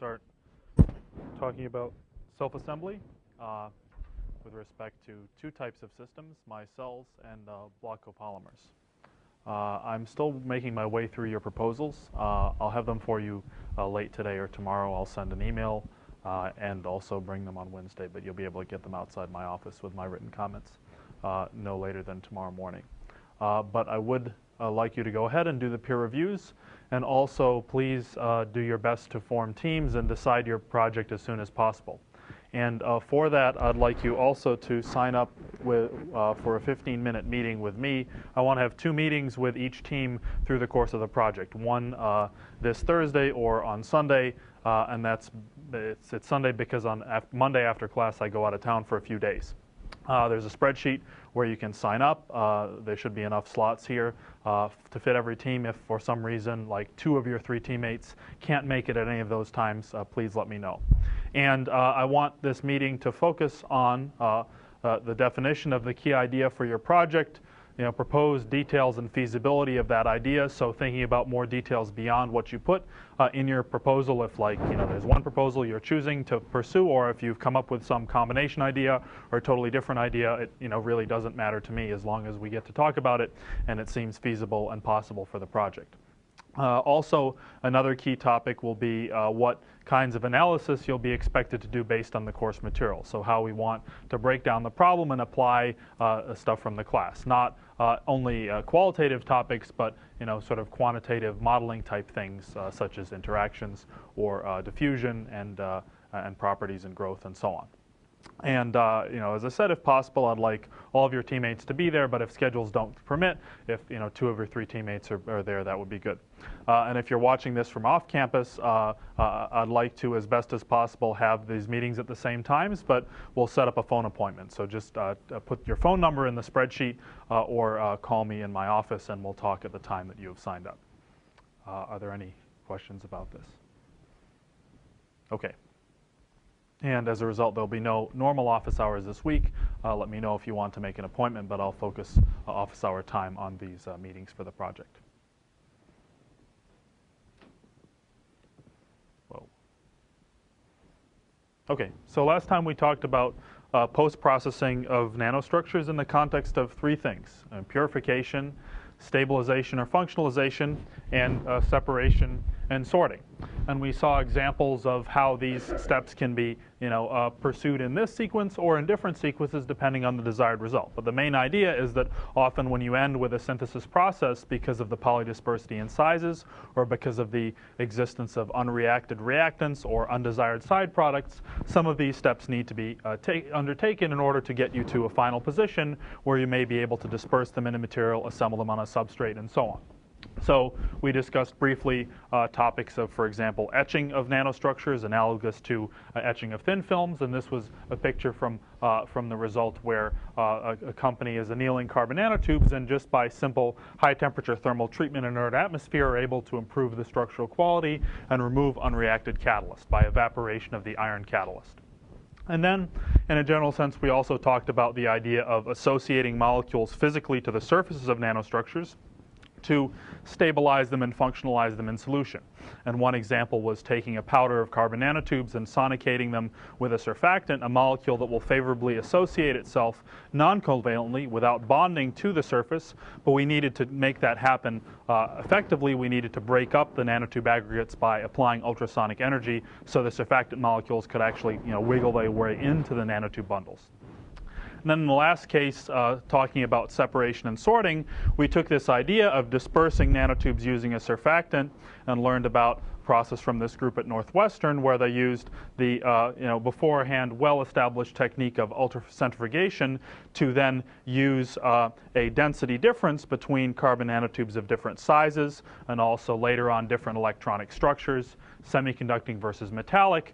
start talking about self-assembly with respect to two types of systems, micelles and block copolymers. I'm still making my way through your proposals. I'll have them for you late today or tomorrow. I'll send an email and also bring them on Wednesday, but you'll be able to get them outside my office with my written comments no later than tomorrow morning. But I would like you to go ahead and do the peer reviews, and also please do your best to form teams and decide your project as soon as possible. And for that, I'd like you also to sign up with, for a 15-minute meeting with me. I want to have 2 meetings with each team through the course of the project. One this Thursday or on Sunday, and it's Sunday because on Monday after class I go out of town for a few days. There's a spreadsheet where you can sign up. There should be enough slots here to fit every team. If for some reason, like 2 of your 3 teammates can't make it at any of those times, please let me know. And I want this meeting to focus on the definition of the key idea for your project, proposed details and feasibility of that idea. So thinking about more details beyond what you put in your proposal, if there's one proposal you're choosing to pursue, or if you've come up with some combination idea or a totally different idea, it really doesn't matter to me as long as we get to talk about it and it seems feasible and possible for the project. Also, another key topic will be what kinds of analysis you'll be expected to do based on the course material. So how we want to break down the problem and apply stuff from the class. Not only qualitative topics, but sort of quantitative modeling type things such as interactions or diffusion and properties and growth and so on. And as I said, if possible, I'd like all of your teammates to be there, but if schedules don't permit, if 2 of your 3 teammates are there, that would be good. And if you're watching this from off campus, I'd like to, as best as possible, have these meetings at the same times, but we'll set up a phone appointment. So just put your phone number in the spreadsheet or call me in my office and we'll talk at the time that you have signed up. Are there any questions about this? Okay. And as a result, there'll be no normal office hours this week. Let me know if you want to make an appointment, but I'll focus office hour time on these meetings for the project. Whoa. Okay, so last time we talked about post-processing of nanostructures in the context of 3 things: purification, stabilization or functionalization, and separation and sorting. And we saw examples of how these steps can be pursued in this sequence or in different sequences depending on the desired result. But the main idea is that often when you end with a synthesis process, because of the polydispersity in sizes or because of the existence of unreacted reactants or undesired side products, some of these steps need to be undertaken in order to get you to a final position where you may be able to disperse them in a material, assemble them on a substrate, and so on. So we discussed briefly topics of, for example, etching of nanostructures analogous to etching of thin films, and this was a picture from the result where a company is annealing carbon nanotubes, and just by simple high-temperature thermal treatment in inert atmosphere are able to improve the structural quality and remove unreacted catalyst by evaporation of the iron catalyst. And then, in a general sense, we also talked about the idea of associating molecules physically to the surfaces of nanostructures to stabilize them and functionalize them in solution. And one example was taking a powder of carbon nanotubes and sonicating them with a surfactant, a molecule that will favorably associate itself non-covalently without bonding to the surface. But we needed to make that happen effectively. We needed to break up the nanotube aggregates by applying ultrasonic energy so the surfactant molecules could actually wiggle their way into the nanotube bundles. And then in the last case, talking about separation and sorting, we took this idea of dispersing nanotubes using a surfactant and learned about a process from this group at Northwestern where they used the beforehand well-established technique of ultracentrifugation to then use a density difference between carbon nanotubes of different sizes and also later on different electronic structures, semiconducting versus metallic,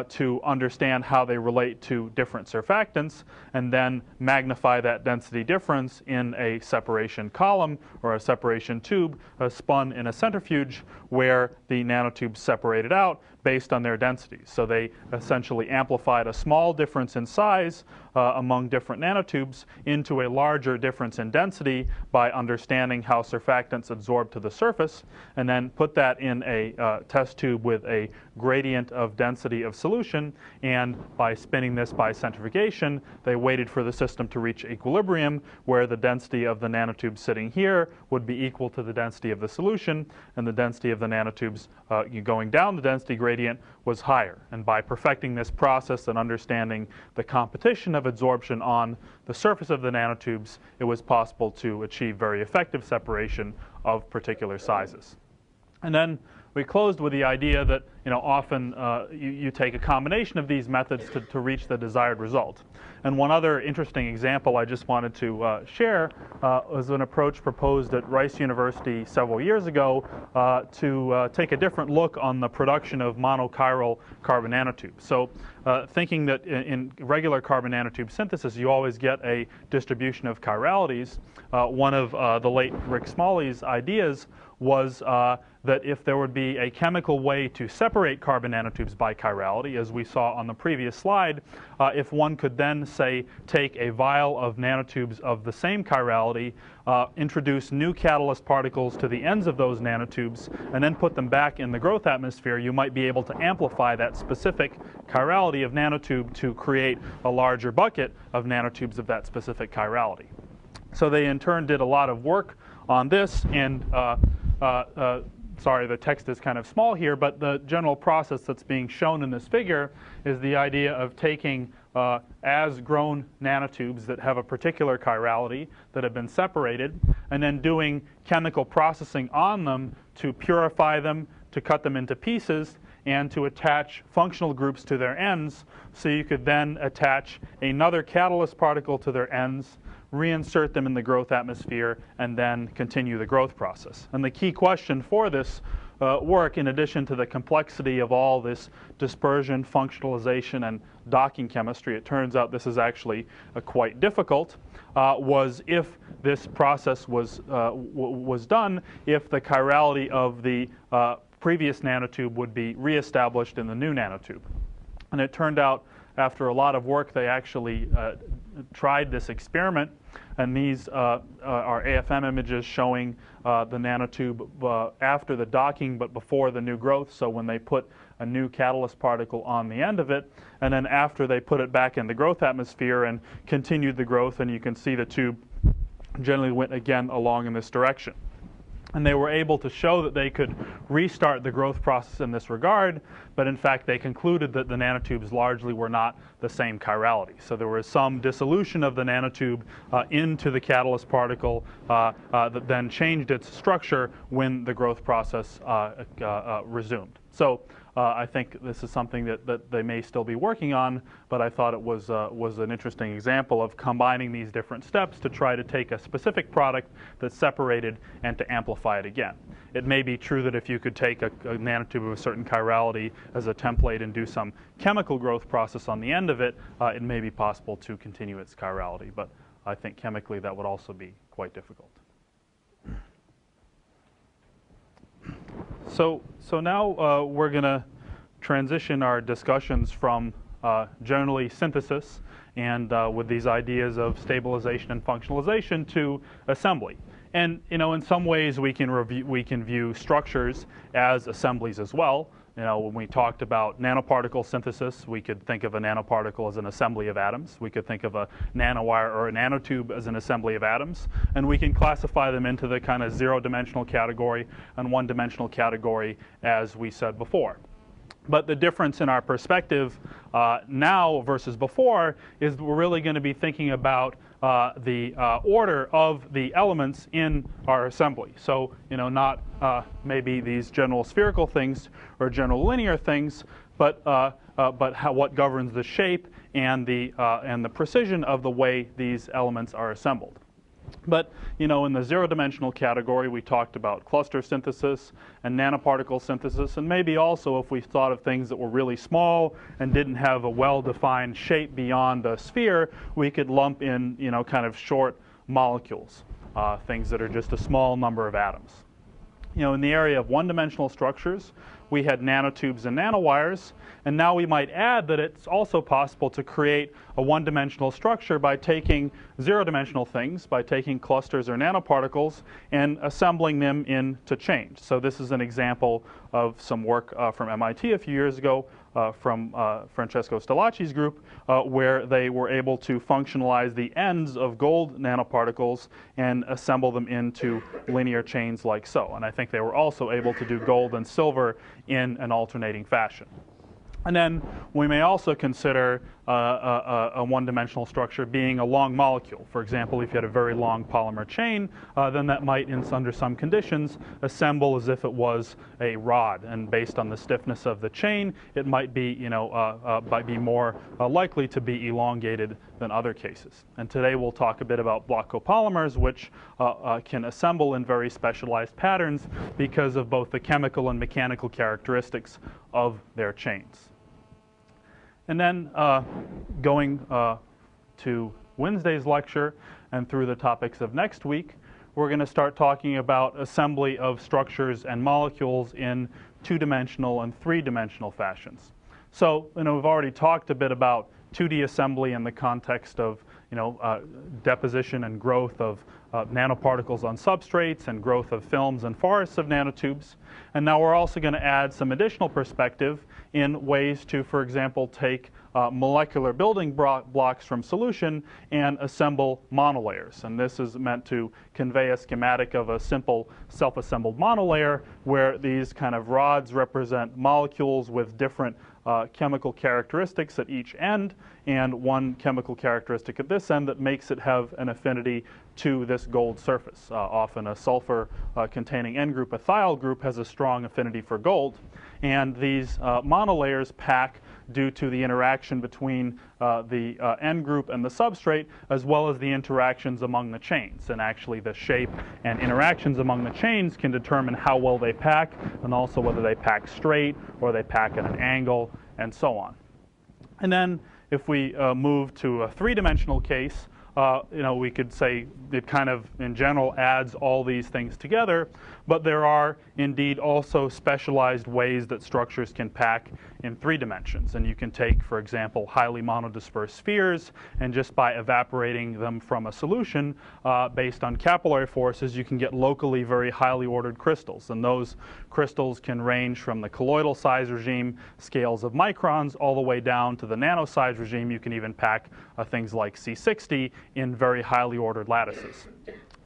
to understand how they relate to different surfactants, and then magnify that density difference in a separation column or a separation tube spun in a centrifuge where the nanotubes separated out based on their densities. So they essentially amplified a small difference in size among different nanotubes into a larger difference in density by understanding how surfactants absorb to the surface, and then put that in a test tube with a gradient of density of solution, and by spinning this by centrifugation, they waited for the system to reach equilibrium, where the density of the nanotube sitting here would be equal to the density of the solution, and the density of the nanotubes going down the density gradient was higher. And by perfecting this process and understanding the competition of adsorption on the surface of the nanotubes, it was possible to achieve very effective separation of particular sizes. And then we closed with the idea that often you take a combination of these methods to reach the desired result. And one other interesting example I just wanted to share was an approach proposed at Rice University several years ago to take a different look on the production of monochiral carbon nanotubes. So thinking that in regular carbon nanotube synthesis you always get a distribution of chiralities, one of the late Rick Smalley's ideas was that if there would be a chemical way to separate carbon nanotubes by chirality, as we saw on the previous slide, if one could then, say, take a vial of nanotubes of the same chirality, introduce new catalyst particles to the ends of those nanotubes, and then put them back in the growth atmosphere, you might be able to amplify that specific chirality of nanotube to create a larger bucket of nanotubes of that specific chirality. So they in turn did a lot of work on this, and sorry, the text is kind of small here, but the general process that's being shown in this figure is the idea of taking as-grown nanotubes that have a particular chirality that have been separated, and then doing chemical processing on them to purify them, to cut them into pieces, and to attach functional groups to their ends, so you could then attach another catalyst particle to their ends, reinsert them in the growth atmosphere, and then continue the growth process. And the key question for this work, in addition to the complexity of all this dispersion, functionalization, and docking chemistry, it turns out this is actually quite difficult, was if this process was done, if the chirality of the previous nanotube would be reestablished in the new nanotube. And it turned out, after a lot of work, they actually tried this experiment, and these are AFM images showing the nanotube after the docking but before the new growth, so when they put a new catalyst particle on the end of it, and then after they put it back in the growth atmosphere and continued the growth, and you can see the tube generally went again along in this direction. And they were able to show that they could restart the growth process in this regard, but in fact they concluded that the nanotubes largely were not the same chirality. So there was some dissolution of the nanotube into the catalyst particle that then changed its structure when the growth process resumed. So I think this is something that they may still be working on, but I thought it was an interesting example of combining these different steps to try to take a specific product that's separated and to amplify it again. It may be true that if you could take a nanotube of a certain chirality as a template and do some chemical growth process on the end of it, it may be possible to continue its chirality, but I think chemically that would also be quite difficult. So now we're going to transition our discussions from generally synthesis and with these ideas of stabilization and functionalization to assembly. And in some ways we can view structures as assemblies as well. When we talked about nanoparticle synthesis, we could think of a nanoparticle as an assembly of atoms. We could think of a nanowire or a nanotube as an assembly of atoms. And we can classify them into the kind of zero-dimensional category and one-dimensional category, as we said before. But the difference in our perspective now versus before is we're really going to be thinking about the order of the elements in our assembly. So, not maybe these general spherical things or general linear things, but what governs the shape and the precision of the way these elements are assembled. But, in the zero-dimensional category, we talked about cluster synthesis and nanoparticle synthesis, and maybe also if we thought of things that were really small and didn't have a well-defined shape beyond a sphere, we could lump in, kind of short molecules, things that are just a small number of atoms. In the area of one-dimensional structures, we had nanotubes and nanowires, and now we might add that it's also possible to create a one-dimensional structure by taking zero-dimensional things, by taking clusters or nanoparticles and assembling them into chains. So this is an example of some work from MIT a few years ago from Francesco Stellacci's group, where they were able to functionalize the ends of gold nanoparticles and assemble them into linear chains like so. And I think they were also able to do gold and silver in an alternating fashion. And then we may also consider a one-dimensional structure being a long molecule. For example, if you had a very long polymer chain, then that might, under some conditions, assemble as if it was a rod. And based on the stiffness of the chain, it might be, might be more likely to be elongated than other cases. And today we'll talk a bit about block copolymers, which can assemble in very specialized patterns because of both the chemical and mechanical characteristics of their chains. And then going to Wednesday's lecture and through the topics of next week, we're going to start talking about assembly of structures and molecules in two-dimensional and three-dimensional fashions. So, we've already talked a bit about 2D assembly in the context of deposition and growth of nanoparticles on substrates and growth of films and forests of nanotubes. And now we're also going to add some additional perspective in ways to, for example, take molecular building blocks from solution and assemble monolayers. And this is meant to convey a schematic of a simple self-assembled monolayer where these kind of rods represent molecules with different chemical characteristics at each end, and one chemical characteristic at this end that makes it have an affinity to this gold surface. Often a sulfur containing N group, a thiol group, has a strong affinity for gold. And these monolayers pack due to the interaction between the N group and the substrate, as well as the interactions among the chains. And actually the shape and interactions among the chains can determine how well they pack, and also whether they pack straight or they pack at an angle, and so on. And then if we move to a three-dimensional case, we could say it kind of, in general, adds all these things together, but there are indeed also specialized ways that structures can pack in 3 dimensions. And you can take, for example, highly monodispersed spheres, and just by evaporating them from a solution based on capillary forces, you can get locally very highly ordered crystals. And those crystals can range from the colloidal size regime, scales of microns, all the way down to the nano size regime. You can even pack things like C60 in very highly ordered lattices.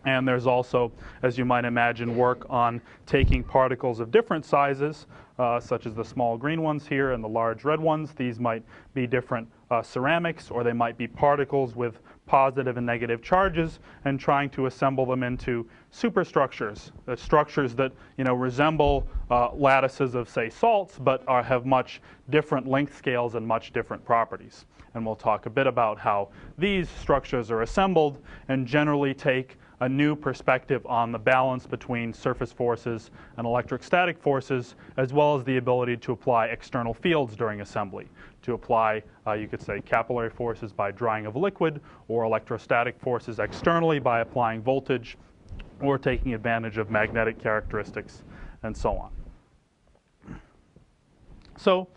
And there's also, as you might imagine, work on taking particles of different sizes, such as the small green ones here and the large red ones. These might be different ceramics, or they might be particles with positive and negative charges, and trying to assemble them into superstructures, structures that resemble lattices of, say, salts, but have much different length scales and much different properties. And we'll talk a bit about how these structures are assembled and generally take a new perspective on the balance between surface forces and electrostatic forces, as well as the ability to apply external fields during assembly, to apply, you could say, capillary forces by drying of liquid, or electrostatic forces externally by applying voltage, or taking advantage of magnetic characteristics, and so on. So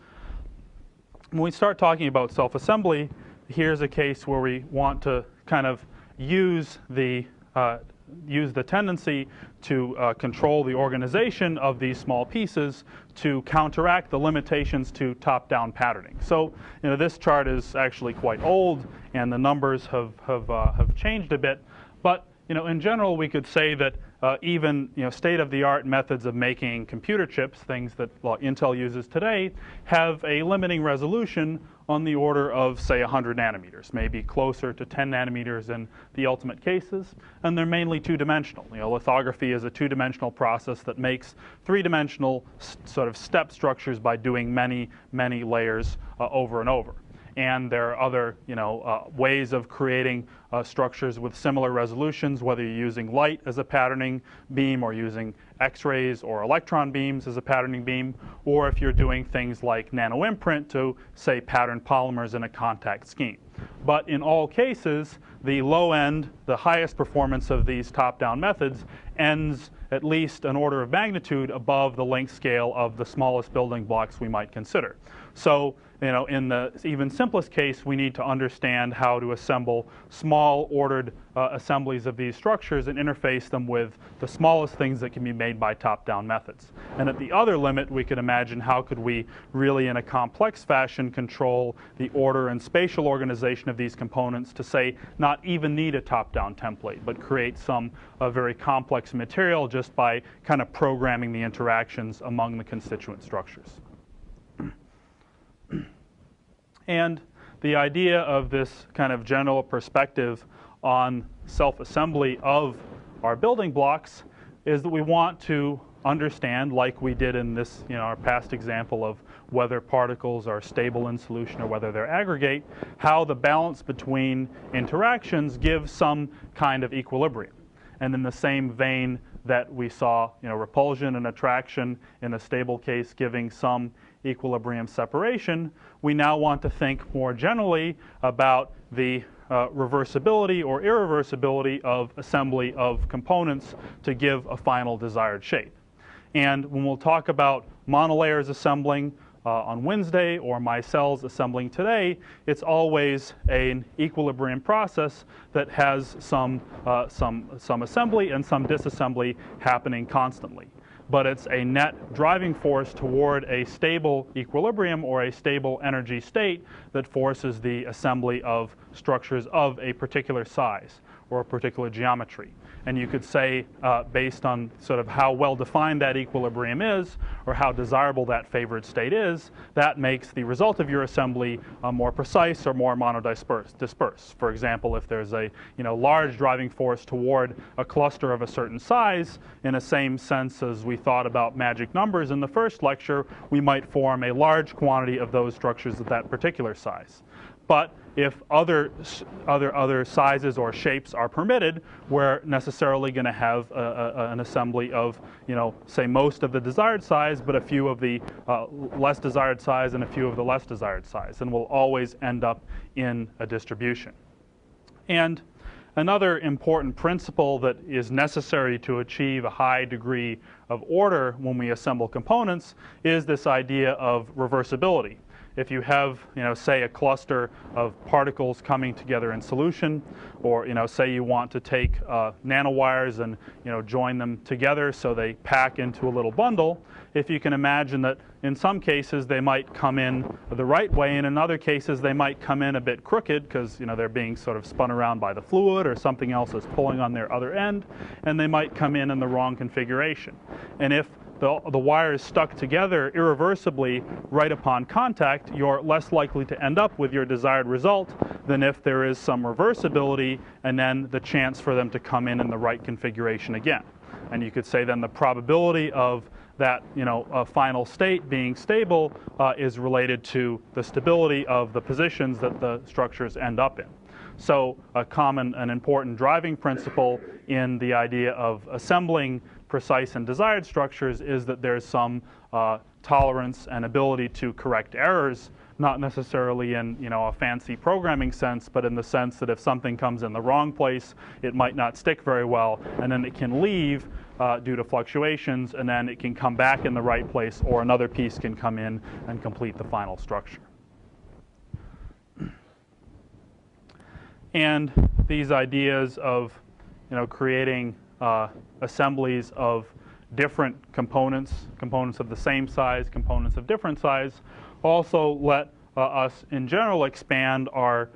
when we start talking about self-assembly, here's a case where we want to kind of use the tendency to control the organization of these small pieces to counteract the limitations to top-down patterning. So, this chart is actually quite old, and the numbers have changed a bit. But, in general, we could say that even state-of-the-art methods of making computer chips, things that Intel uses today, have a limiting resolution on the order of, say, 100 nanometers, maybe closer to 10 nanometers in the ultimate cases, and they're mainly two-dimensional. Lithography is a two-dimensional process that makes three-dimensional sort of step structures by doing many, many layers over and over. And there are other ways of creating structures with similar resolutions, whether you're using light as a patterning beam or using X-rays or electron beams as a patterning beam, or if you're doing things like nanoimprint to, say, pattern polymers in a contact scheme. But in all cases, the low end, the highest performance of these top-down methods ends at least an order of magnitude above the length scale of the smallest building blocks we might consider. So, in the even simplest case, we need to understand how to assemble small ordered assemblies of these structures and interface them with the smallest things that can be made by top-down methods. And at the other limit, we could imagine how could we really, in a complex fashion, control the order and spatial organization of these components to, say, not even need a top-down template, but create some very complex material just by kind of programming the interactions among the constituent structures. And the idea of this kind of general perspective on self-assembly of our building blocks is that we want to understand, like we did in this, our past example of whether particles are stable in solution or whether they're aggregate, how the balance between interactions gives some kind of equilibrium. And in the same vein that we saw, repulsion and attraction in a stable case giving some equilibrium separation, we now want to think more generally about the reversibility or irreversibility of assembly of components to give a final desired shape. And when we'll talk about monolayers assembling on Wednesday or micelles assembling today, it's always an equilibrium process that has some assembly and some disassembly happening constantly. But it's a net driving force toward a stable equilibrium or a stable energy state that forces the assembly of structures of a particular size or a particular geometry. And you could say, based on sort of how well defined that equilibrium is, or how desirable that favored state is, that makes the result of your assembly more precise or more monodisperse. For example, if there's a large driving force toward a cluster of a certain size, in the same sense as we thought about magic numbers in the first lecture, we might form a large quantity of those structures at that particular size. But if other sizes or shapes are permitted, we're necessarily going to have an assembly of, say, most of the desired size, but a few of the less desired size and a few of the less desired size. And we'll always end up in a distribution. And another important principle that is necessary to achieve a high degree of order when we assemble components is this idea of reversibility. If you have, say, a cluster of particles coming together in solution, or, say you want to take nanowires and, join them together so they pack into a little bundle, if you can imagine that in some cases they might come in the right way, and in other cases they might come in a bit crooked because, they're being sort of spun around by the fluid or something else is pulling on their other end, and they might come in the wrong configuration. And if the wire is stuck together irreversibly right upon contact, you're less likely to end up with your desired result than if there is some reversibility and then the chance for them to come in the right configuration again. And you could say then the probability of that final state being stable is related to the stability of the positions that the structures end up in. So an important driving principle in the idea of assembling precise and desired structures is that there's some tolerance and ability to correct errors, not necessarily in a fancy programming sense, but in the sense that if something comes in the wrong place, it might not stick very well, and then it can leave due to fluctuations, and then it can come back in the right place, or another piece can come in and complete the final structure. And these ideas of creating assemblies of different components of the same size, components of different size, also let us in general expand our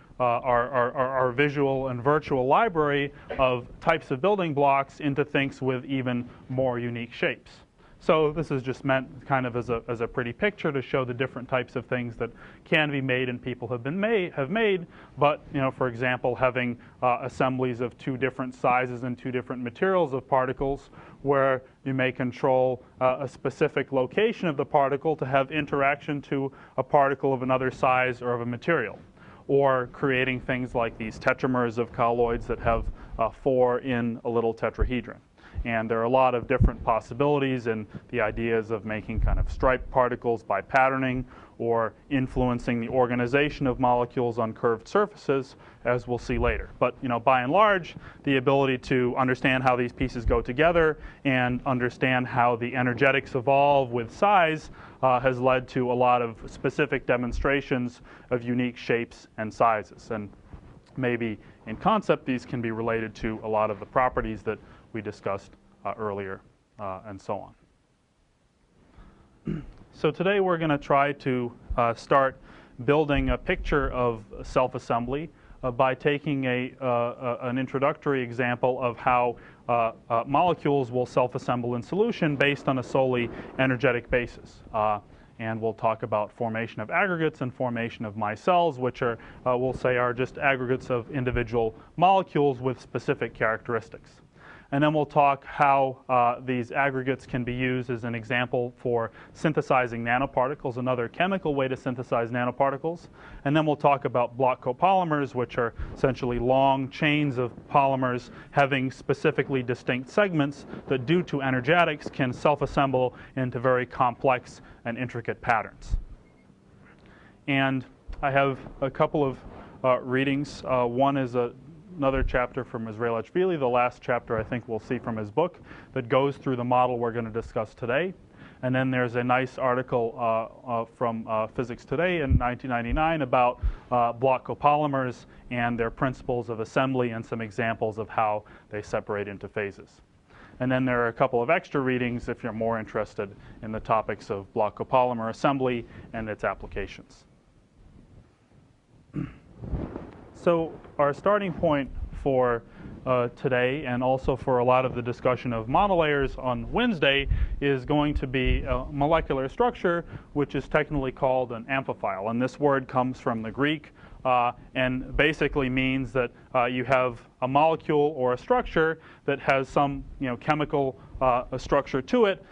visual and virtual library of types of building blocks into things with even more unique shapes. So this is just meant kind of as a pretty picture to show the different types of things that can be made and people have made. But for example, having assemblies of two different sizes and two different materials of particles, where you may control a specific location of the particle to have interaction to a particle of another size or of a material. or creating things like these tetramers of colloids that have 4 in a little tetrahedron. And there are a lot of different possibilities, and the ideas of making kind of striped particles by patterning, or influencing the organization of molecules on curved surfaces, as we'll see later. But by and large, the ability to understand how these pieces go together and understand how the energetics evolve with size has led to a lot of specific demonstrations of unique shapes and sizes. And maybe in concept, these can be related to a lot of the properties that we discussed earlier, and so on. So today we're going to try to start building a picture of self-assembly by taking an introductory example of how molecules will self-assemble in solution based on a solely energetic basis. And we'll talk about formation of aggregates and formation of micelles, which are, we'll say, are just aggregates of individual molecules with specific characteristics. And then we'll talk how these aggregates can be used as an example for synthesizing nanoparticles, another chemical way to synthesize nanoparticles. And then we'll talk about block copolymers, which are essentially long chains of polymers having specifically distinct segments that, due to energetics, can self-assemble into very complex and intricate patterns. And I have a couple of readings. One is another chapter from Israel-Echvili, the last chapter I think we'll see from his book, that goes through the model we're going to discuss today. And then there's a nice article from Physics Today in 1999 about block copolymers and their principles of assembly and some examples of how they separate into phases. And then there are a couple of extra readings if you're more interested in the topics of block copolymer assembly and its applications. So our starting point for today, and also for a lot of the discussion of monolayers on Wednesday, is going to be a molecular structure which is technically called an amphiphile. And this word comes from the Greek and basically means that you have a molecule or a structure that has some chemical structure to it,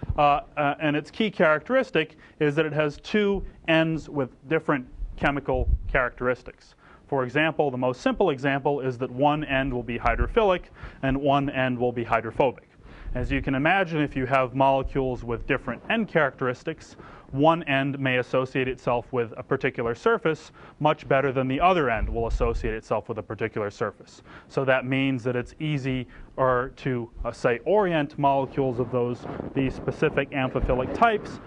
and its key characteristic is that it has 2 ends with different chemical characteristics. For example, the most simple example is that one end will be hydrophilic and one end will be hydrophobic. As you can imagine, if you have molecules with different end characteristics, one end may associate itself with a particular surface much better than the other end will associate itself with a particular surface. So that means that it's easy to say orient molecules of these specific amphiphilic types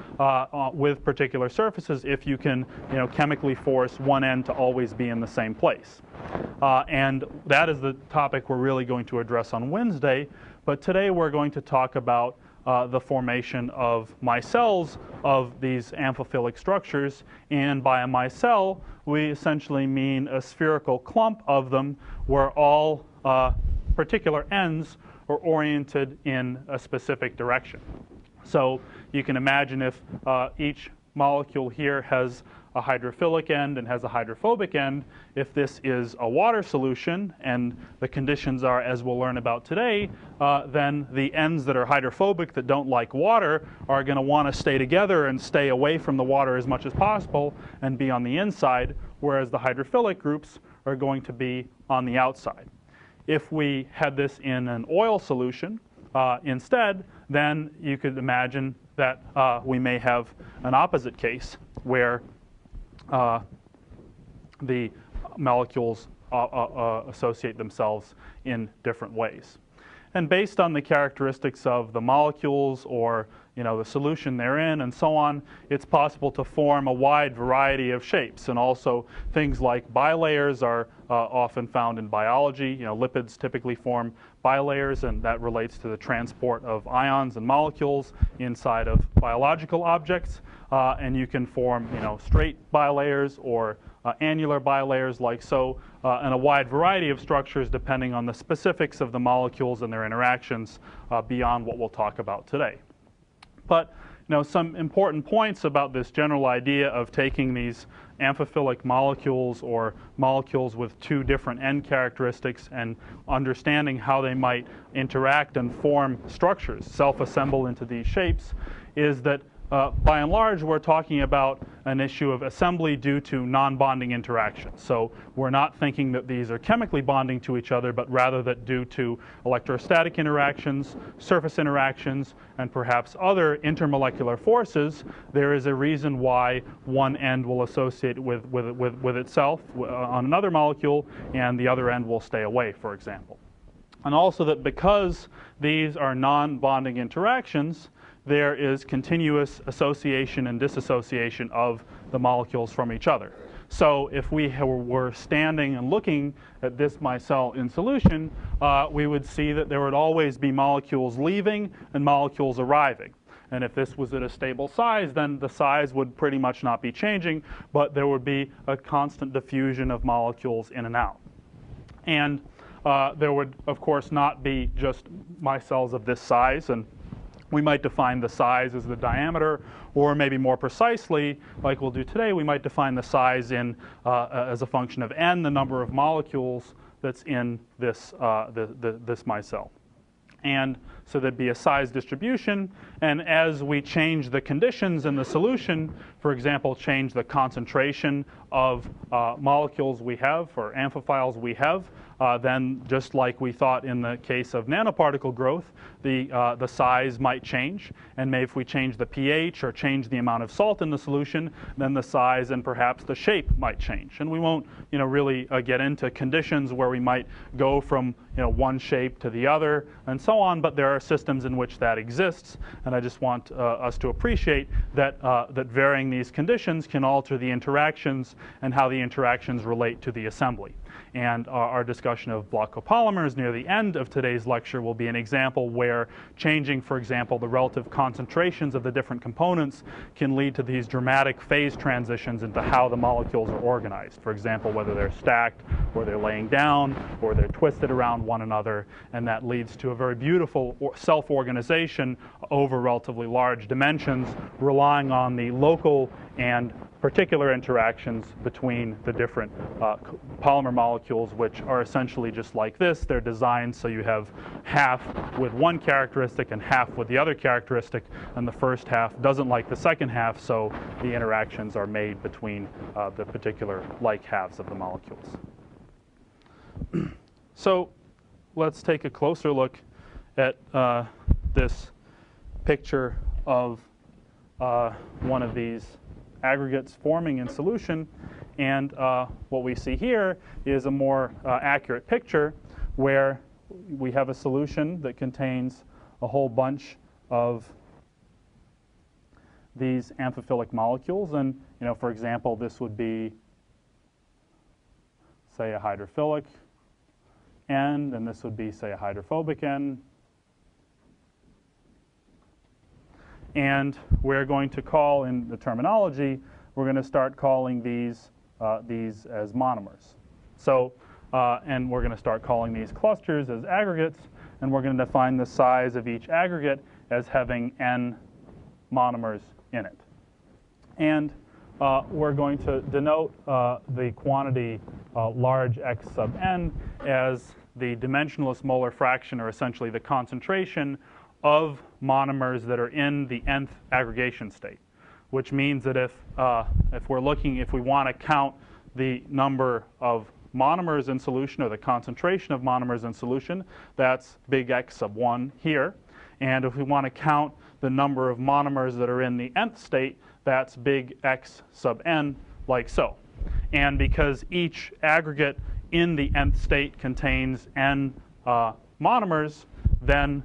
with particular surfaces if you can chemically force one end to always be in the same place. And that is the topic we're really going to address on Wednesday. But today we're going to talk about the formation of micelles of these amphiphilic structures. And by a micelle, we essentially mean a spherical clump of them where all particular ends are oriented in a specific direction. So you can imagine if each molecule here has a hydrophilic end and has a hydrophobic end. If this is a water solution, and the conditions are as we'll learn about today, then the ends that are hydrophobic, that don't like water, are going to want to stay together and stay away from the water as much as possible and be on the inside, whereas the hydrophilic groups are going to be on the outside. If we had this in an oil solution instead, then you could imagine that we may have an opposite case where the molecules associate themselves in different ways. And based on the characteristics of the molecules or the solution they're in and so on, it's possible to form a wide variety of shapes. And also things like bilayers are often found in biology. Lipids typically form bilayers, and that relates to the transport of ions and molecules inside of biological objects. And you can form straight bilayers or annular bilayers like so, and a wide variety of structures depending on the specifics of the molecules and their interactions beyond what we'll talk about today. But some important points about this general idea of taking these amphiphilic molecules or molecules with 2 different end characteristics and understanding how they might interact and form structures, self-assemble into these shapes, is that by and large, we're talking about an issue of assembly due to non-bonding interactions. So we're not thinking that these are chemically bonding to each other, but rather that due to electrostatic interactions, surface interactions, and perhaps other intermolecular forces, there is a reason why one end will associate with itself on another molecule, and the other end will stay away, for example. And also that because these are non-bonding interactions, there is continuous association and dissociation of the molecules from each other. So if we were standing and looking at this micelle in solution, we would see that there would always be molecules leaving and molecules arriving. And if this was at a stable size, then the size would pretty much not be changing, but there would be a constant diffusion of molecules in and out. And there would, of course, not be just micelles of this size, and we might define the size as the diameter, or maybe more precisely, like we'll do today, we might define the size in as a function of n, the number of molecules that's in this this micelle. And so there'd be a size distribution, and as we change the conditions in the solution, for example, change the concentration of molecules we have, or amphiphiles we have, then just like we thought in the case of nanoparticle growth, the size might change. And maybe if we change the pH or change the amount of salt in the solution, then the size and perhaps the shape might change. And we won't really get into conditions where we might go from one shape to the other and so on, but there are systems in which that exists. And I just want us to appreciate that, that varying these conditions can alter the interactions and how the interactions relate to the assembly. And our discussion of block copolymers near the end of today's lecture will be an example where changing, for example, the relative concentrations of the different components can lead to these dramatic phase transitions into how the molecules are organized. For example, whether they're stacked, or they're laying down, or they're twisted around one another, and that leads to a very beautiful self-organization over relatively large dimensions, relying on the local and particular interactions between the different polymer molecules, which are essentially just like this. They're designed so you have half with one characteristic and half with the other characteristic, and the first half doesn't like the second half, so the interactions are made between the particular like halves of the molecules. So let's take a closer look at this picture of one of these aggregates forming in solution, and what we see here is a more accurate picture where we have a solution that contains a whole bunch of these amphiphilic molecules, and for example, this would be, say, a hydrophilic end, and this would be, say, a hydrophobic end. And we're going to call, in the terminology, we're going to start calling these as monomers. So, and we're going to start calling these clusters as aggregates, and we're going to define the size of each aggregate as having n monomers in it. And we're going to denote the quantity large x sub n as the dimensionless molar fraction, or essentially the concentration of monomers that are in the nth aggregation state, which means that if we want to count the number of monomers in solution, or the concentration of monomers in solution, that's big X sub 1 here. And if we want to count the number of monomers that are in the nth state, that's big X sub n, like so. And because each aggregate in the nth state contains n monomers, then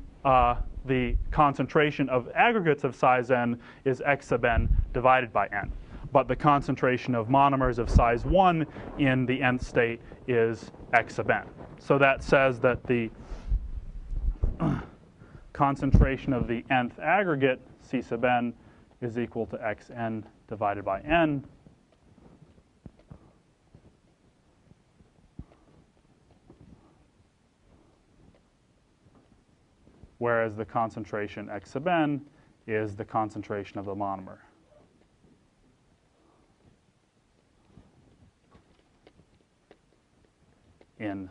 the concentration of aggregates of size n is x sub n divided by n. But the concentration of monomers of size 1 in the nth state is x sub n. So that says that the concentration of the nth aggregate, c sub n, is equal to xn divided by n. Whereas the concentration x sub n is the concentration of the monomer in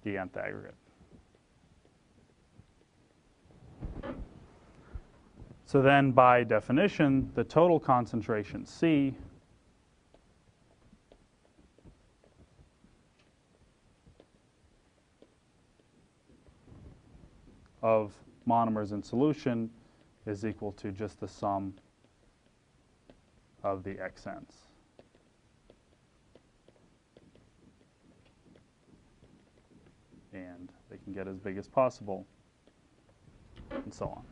the nth aggregate. So then by definition, the total concentration C of monomers in solution is equal to just the sum of the xn's. And they can get as big as possible, and so on.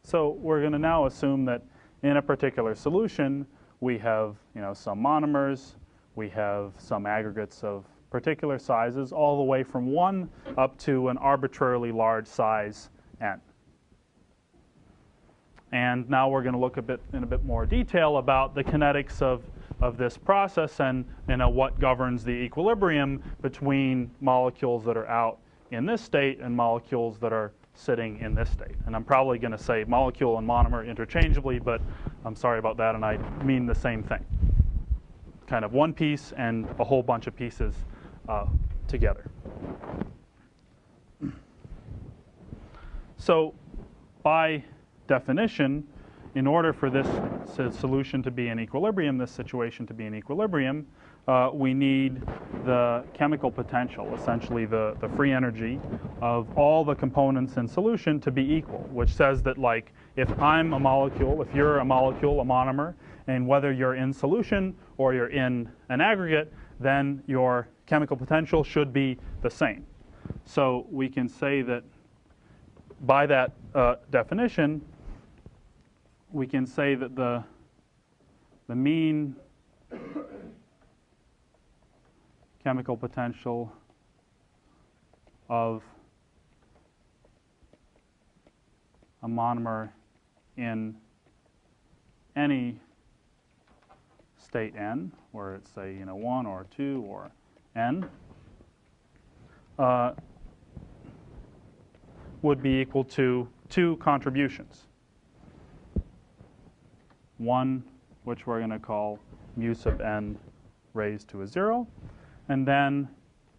So we're going to now assume that in a particular solution, we have some monomers, we have some aggregates of particular sizes, all the way from 1 up to an arbitrarily large size n. And now we're going to look in a bit more detail about the kinetics of this process and what governs the equilibrium between molecules that are out in this state and molecules that are sitting in this state. And I'm probably going to say molecule and monomer interchangeably, but I'm sorry about that, and I mean the same thing. Kind of one piece and a whole bunch of pieces together. So by definition, in order for this solution to be in equilibrium, this situation to be in equilibrium, we need the chemical potential, essentially the free energy of all the components in solution to be equal, which says that, like, if I'm a molecule, if you're a molecule, a monomer, and whether you're in solution or you're in an aggregate, then your chemical potential should be the same. So we can say that by that definition, we can say that the mean chemical potential of a monomer in any state n, where it's, say, 1 or 2 or n, would be equal to 2 contributions. One, which we're going to call mu sub n raised to a 0, and then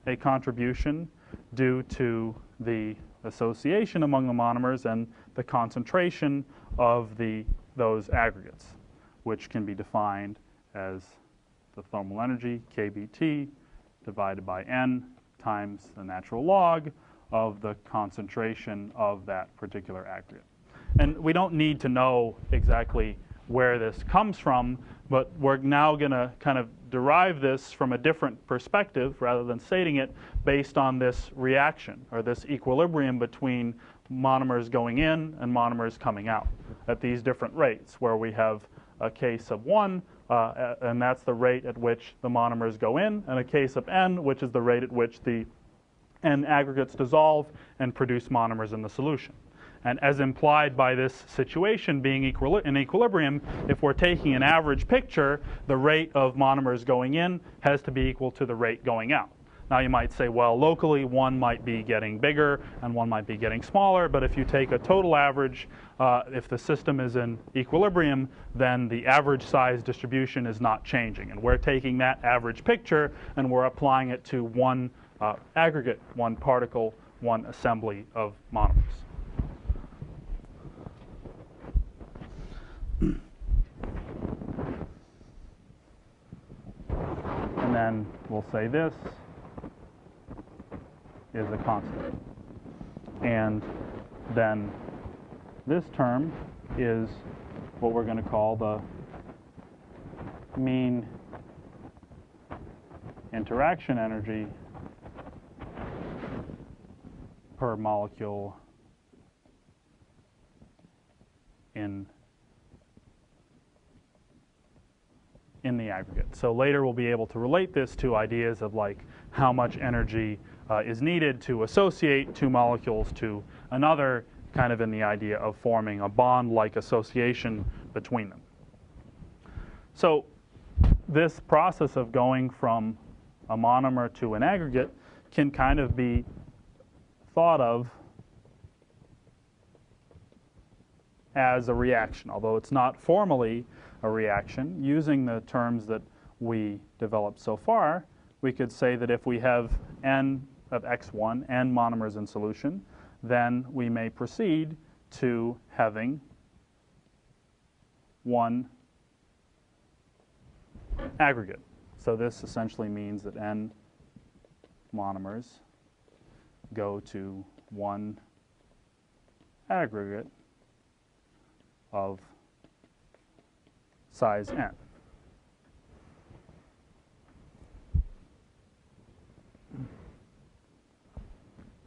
a contribution due to the association among the monomers and the concentration of those aggregates, which can be defined as the thermal energy, kBT, divided by n times the natural log of the concentration of that particular aggregate. And we don't need to know exactly where this comes from, but we're now going to kind of derive this from a different perspective rather than stating it based on this reaction or this equilibrium between monomers going in and monomers coming out at these different rates, where we have a case of 1, and that's the rate at which the monomers go in, and a case of n, which is the rate at which the n aggregates dissolve and produce monomers in the solution. And as implied by this situation being in equilibrium, if we're taking an average picture, the rate of monomers going in has to be equal to the rate going out. Now you might say, well, locally one might be getting bigger and one might be getting smaller, but if you take a total average, if the system is in equilibrium, then the average size distribution is not changing. And we're taking that average picture and we're applying it to one aggregate, one particle, one assembly of monomers. And then we'll say this is a constant. And then this term is what we're going to call the mean interaction energy per molecule in the aggregate. So later we'll be able to relate this to ideas of like how much energy is needed to associate two molecules to another, kind of in the idea of forming a bond-like association between them. So this process of going from a monomer to an aggregate can kind of be thought of as a reaction, although it's not formally a reaction. Using the terms that we developed so far, we could say that if we have n of x1, n monomers in solution, then we may proceed to having one aggregate. So this essentially means that n monomers go to one aggregate of size n.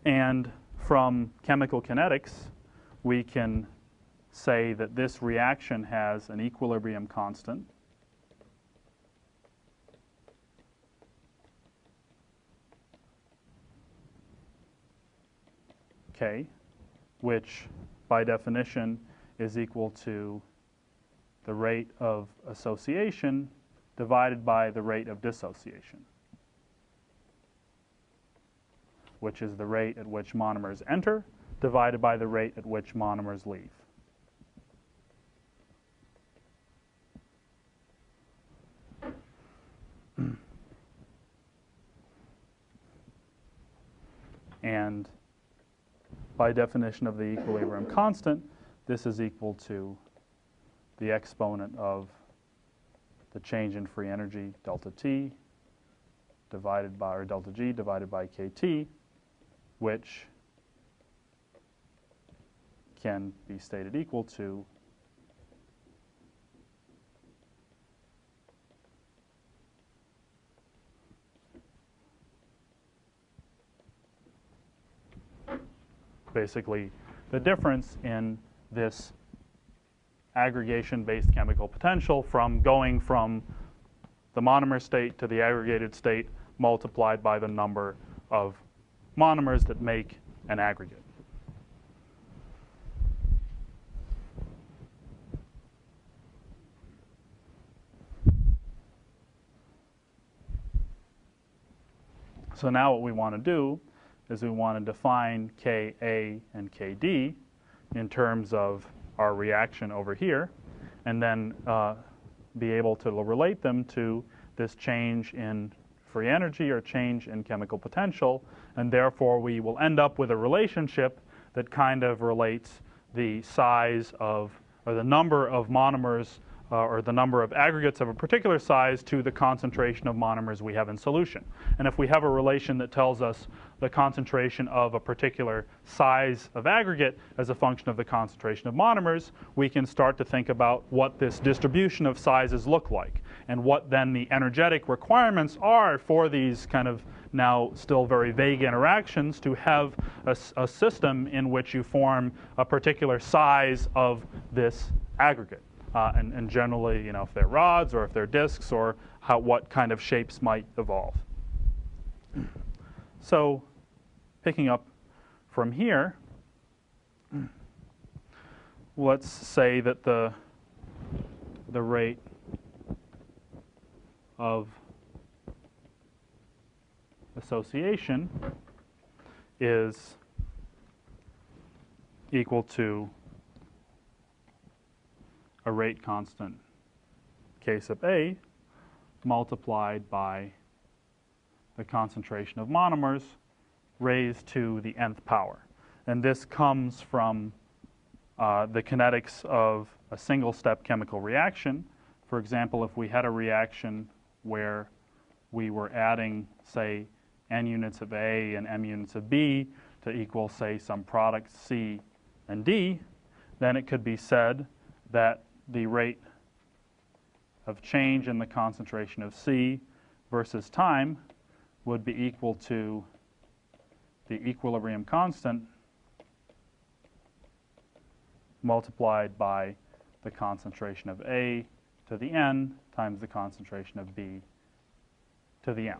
And from chemical kinetics, we can say that this reaction has an equilibrium constant K, which by definition is equal to the rate of association divided by the rate of dissociation, which is the rate at which monomers enter divided by the rate at which monomers leave. And by definition of the equilibrium constant, this is equal to the exponent of the change in free energy, delta T, divided by, or delta G divided by KT, which can be stated equal to basically the difference in this aggregation-based chemical potential from going from the monomer state to the aggregated state multiplied by the number of monomers that make an aggregate. So now what we want to do is we want to define Ka and Kd in terms of our reaction over here, and then be able to relate them to this change in free energy or change in chemical potential, and therefore we will end up with a relationship that kind of relates the size of, or the number of monomers or the number of aggregates of a particular size to the concentration of monomers we have in solution. And if we have a relation that tells us the concentration of a particular size of aggregate as a function of the concentration of monomers, we can start to think about what this distribution of sizes look like and what then the energetic requirements are for these kind of now still very vague interactions to have a system in which you form a particular size of this aggregate. And generally, you know, if they're rods or if they're disks or what kind of shapes might evolve. So picking up from here, let's say that the rate of association is equal to a rate constant K sub A multiplied by the concentration of monomers raised to the nth power. And this comes from the kinetics of a single-step chemical reaction. For example, if we had a reaction where we were adding, say, n units of A and m units of B to equal, say, some products C and D, then it could be said that the rate of change in the concentration of C versus time would be equal to the equilibrium constant multiplied by the concentration of A to the n times the concentration of B to the m.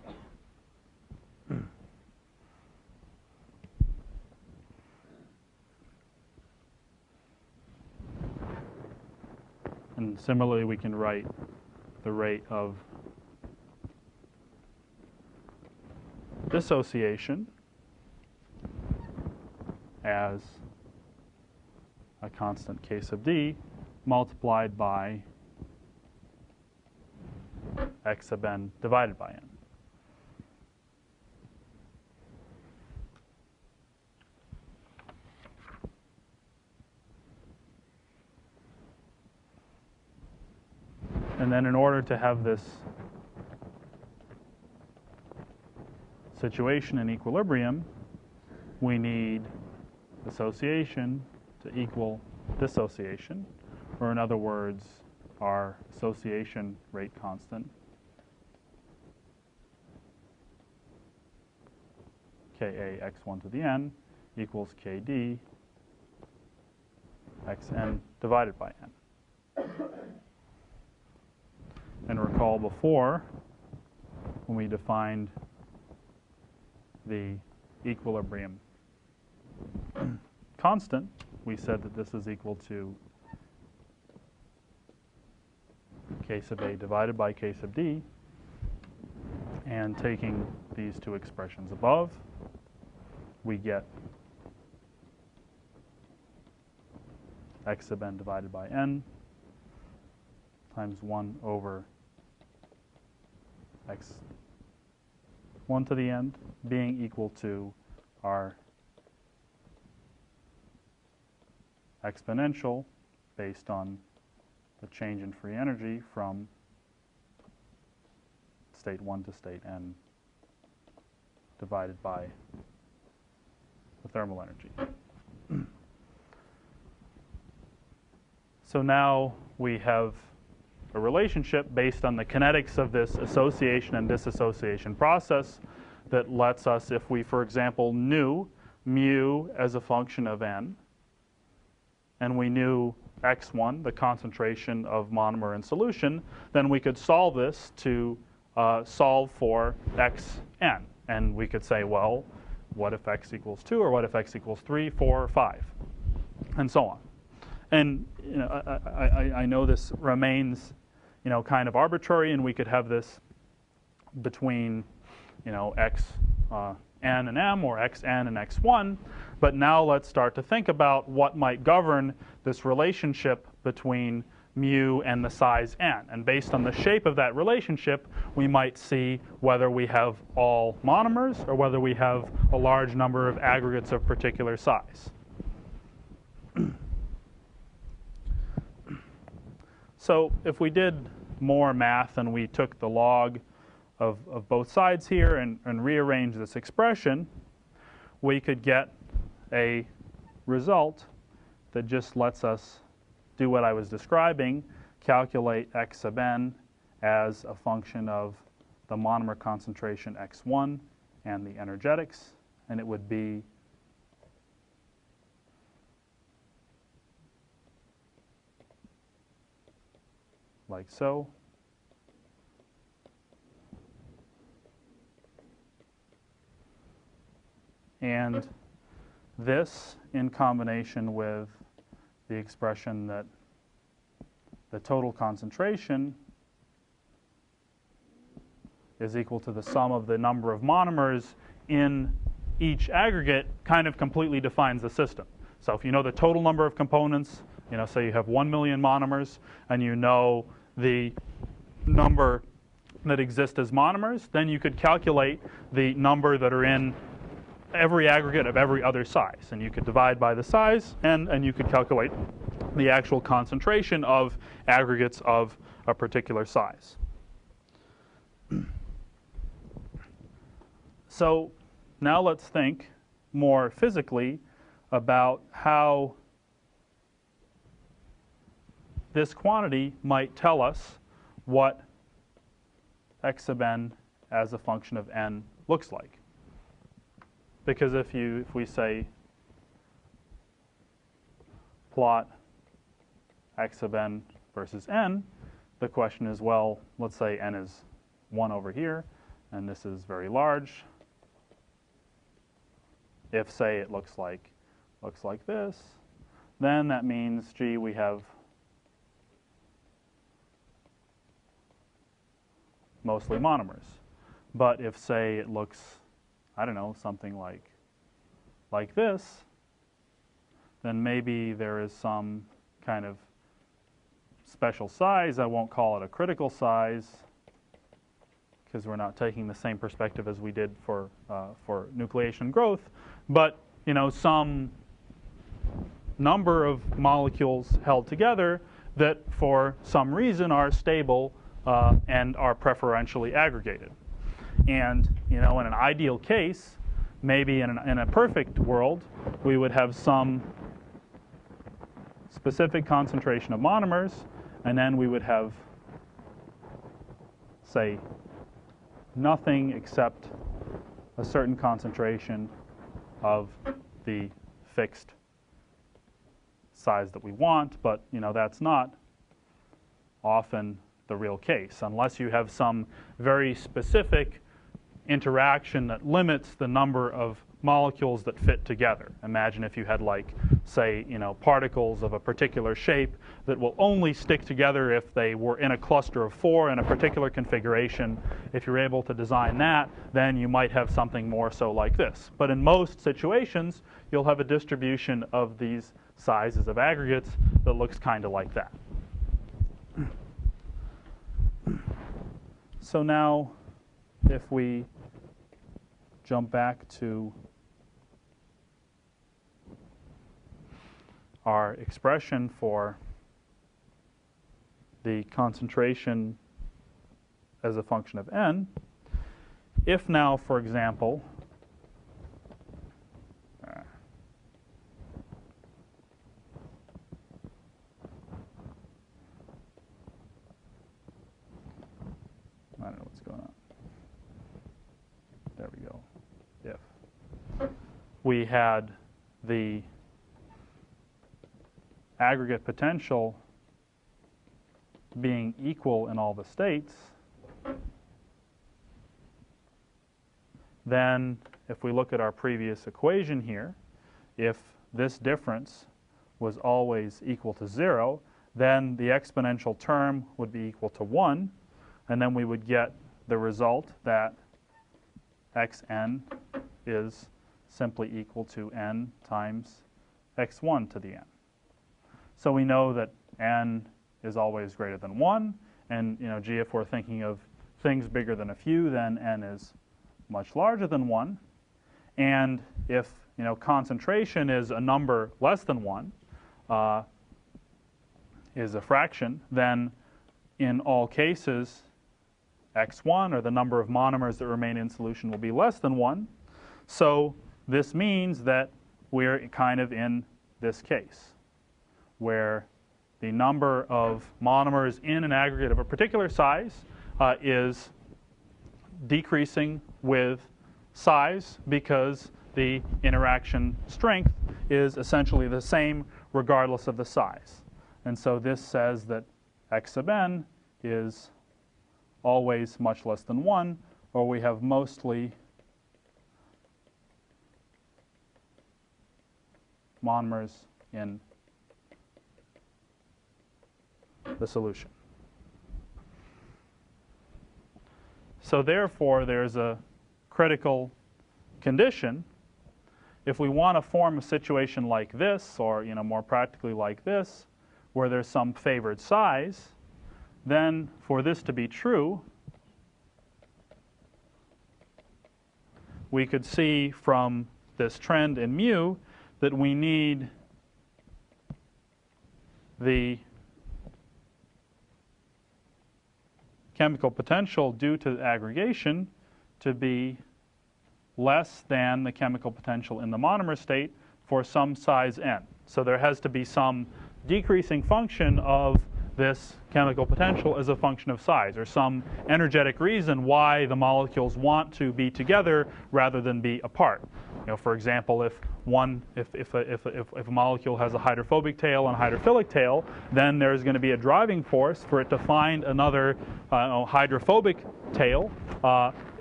And similarly, we can write the rate of dissociation as a constant K sub D multiplied by x sub n divided by n. And then in order to have this situation in equilibrium, we need association to equal dissociation, or in other words, our association rate constant, Ka x1 to the n, equals Kd xn divided by n. And recall before, when we defined the equilibrium constant, we said that this is equal to K sub A divided by K sub D. And taking these two expressions above, we get x sub n divided by n times 1 over x1 to the n being equal to our exponential based on the change in free energy from state 1 to state n divided by the thermal energy. So now we have a relationship based on the kinetics of this association and dissociation process that lets us, if we, for example, knew mu as a function of n, and we knew x1, the concentration of monomer in solution, then we could solve this to solve for xn. And we could say, well, what if x equals 2, or what if x equals 3, 4, or 5, and so on. And you know, I know this remains, you know, kind of arbitrary, and we could have this between, you know, x n and m, or xn and x1. But now let's start to think about what might govern this relationship between mu and the size n. And based on the shape of that relationship, we might see whether we have all monomers or whether we have a large number of aggregates of particular size. So if we did more math and we took the log of both sides here and rearranged this expression, we could get a result that just lets us do what I was describing, calculate x sub n as a function of the monomer concentration x1 and the energetics, and it would be like so. And this, in combination with the expression that the total concentration is equal to the sum of the number of monomers in each aggregate, kind of completely defines the system. So if you know the total number of components, you know, say you have 1 million monomers, and you know the number that exist as monomers, then you could calculate the number that are in every aggregate of every other size. And you could divide by the size, and you could calculate the actual concentration of aggregates of a particular size. So now let's think more physically about how this quantity might tell us what x sub n as a function of n looks like. Because if we say plot x sub n versus n, the question is, well, let's say n is 1 over here, and this is very large. If, say, it looks like this, then that means, gee, we have mostly monomers. But if, say, it looks, I don't know, something like this, then maybe there is some kind of special size. I won't call it a critical size, because we're not taking the same perspective as we did for nucleation growth. But you know, some number of molecules held together that for some reason are stable and are preferentially aggregated. And in an ideal case, maybe in a perfect world, we would have some specific concentration of monomers, and then we would have, say, nothing except a certain concentration of the fixed size that we want, but that's not often the real case unless you have some very specific interaction that limits the number of molecules that fit together. Imagine if you had, like, say, particles of a particular shape that will only stick together if they were in a cluster of 4 in a particular configuration. If you're able to design that, then you might have something more so like this. But in most situations, you'll have a distribution of these sizes of aggregates that looks kind of like that. So now, if we jump back to our expression for the concentration as a function of n, if now, for example, I don't know what's going on. There we go. If we had the aggregate potential being equal in all the states, then if we look at our previous equation here, if this difference was always equal to 0, then the exponential term would be equal to 1, and then we would get the result that xn is simply equal to n times x1 to the n. So we know that n is always greater than 1, and gee, if we're thinking of things bigger than a few, then n is much larger than 1. And if concentration is a number less than 1, is a fraction, then in all cases, x1, or the number of monomers that remain in solution, will be less than 1. So this means that we're kind of in this case, where the number of monomers in an aggregate of a particular size is decreasing with size because the interaction strength is essentially the same regardless of the size. And so this says that x sub n is always much less than 1, or we have mostly monomers in the solution. So therefore, there's a critical condition. If we want to form a situation like this, or more practically like this, where there's some favored size, then for this to be true, we could see from this trend in mu that we need the chemical potential due to aggregation to be less than the chemical potential in the monomer state for some size n. So there has to be some decreasing function of this chemical potential as a function of size, or some energetic reason why the molecules want to be together rather than be apart. For example, if a molecule has a hydrophobic tail and a hydrophilic tail, then there's going to be a driving force for it to find another hydrophobic tail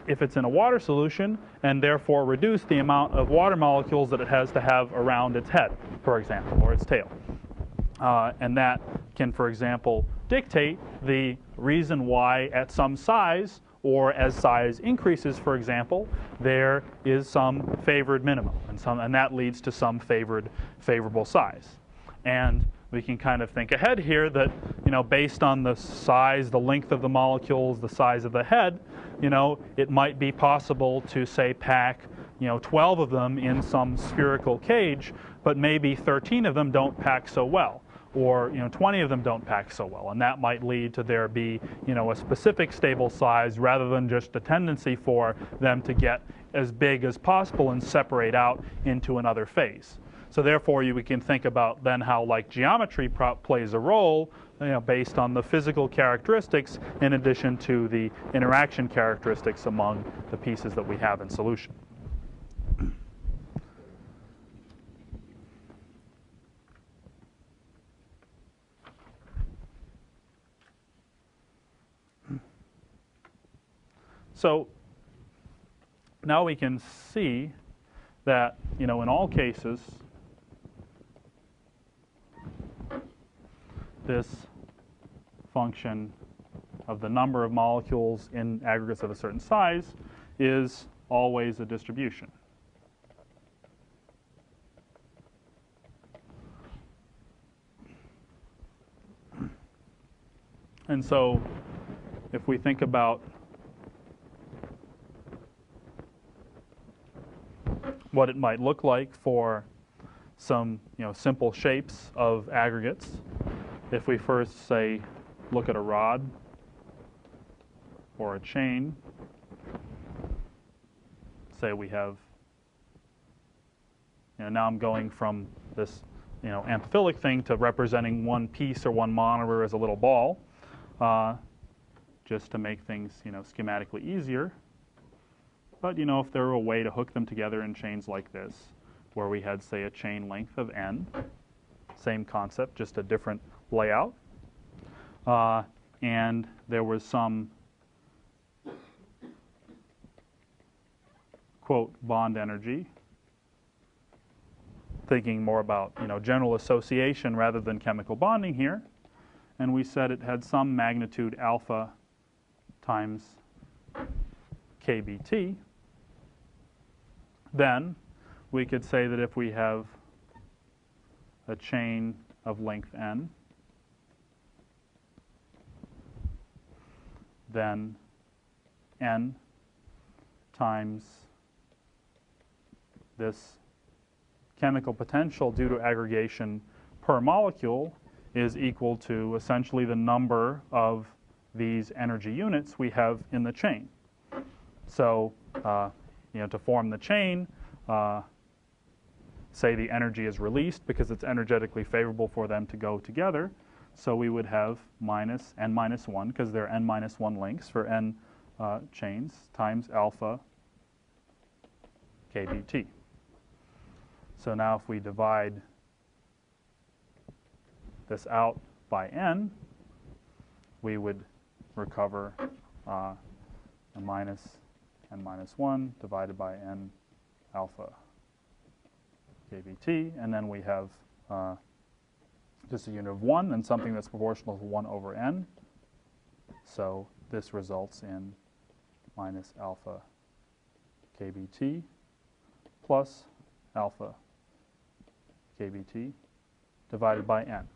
if it's in a water solution, and therefore reduce the amount of water molecules that it has to have around its head, for example, or its tail. And that can, for example, dictate the reason why at some size, or as size increases, for example, there is some favored minimum, and that leads to some favorable size. And we can kind of think ahead here that, based on the size, the length of the molecules, the size of the head, it might be possible to, say, pack 12 of them in some spherical cage, but maybe 13 of them don't pack so well. or 20 of them don't pack so well, and that might lead to there be a specific stable size rather than just a tendency for them to get as big as possible and separate out into another phase. So therefore, we can think about then how like geometry plays a role based on the physical characteristics in addition to the interaction characteristics among the pieces that we have in solution. So now we can see that, in all cases, this function of the number of molecules in aggregates of a certain size is always a distribution. And so if we think about what it might look like for some simple shapes of aggregates, if we first say look at a rod or a chain, say we have now I'm going from this amphiphilic thing to representing one piece or one monomer as a little ball, just to make things schematically easier. But if there were a way to hook them together in chains like this, where we had, say, a chain length of n, same concept, just a different layout, and there was some, quote, bond energy, thinking more about general association rather than chemical bonding here, and we said it had some magnitude alpha times kBt, then we could say that if we have a chain of length n, then n times this chemical potential due to aggregation per molecule is equal to essentially the number of these energy units we have in the chain. So to form the chain, say the energy is released because it's energetically favorable for them to go together. So we would have minus n minus 1, because there are n minus 1 lengths for n chains, times alpha kBt. So now if we divide this out by n, we would recover a minus n minus 1 divided by n alpha kBt, and then we have just a unit of 1 and something that's proportional to 1 over n. So this results in minus alpha kBt plus alpha kBt divided by n.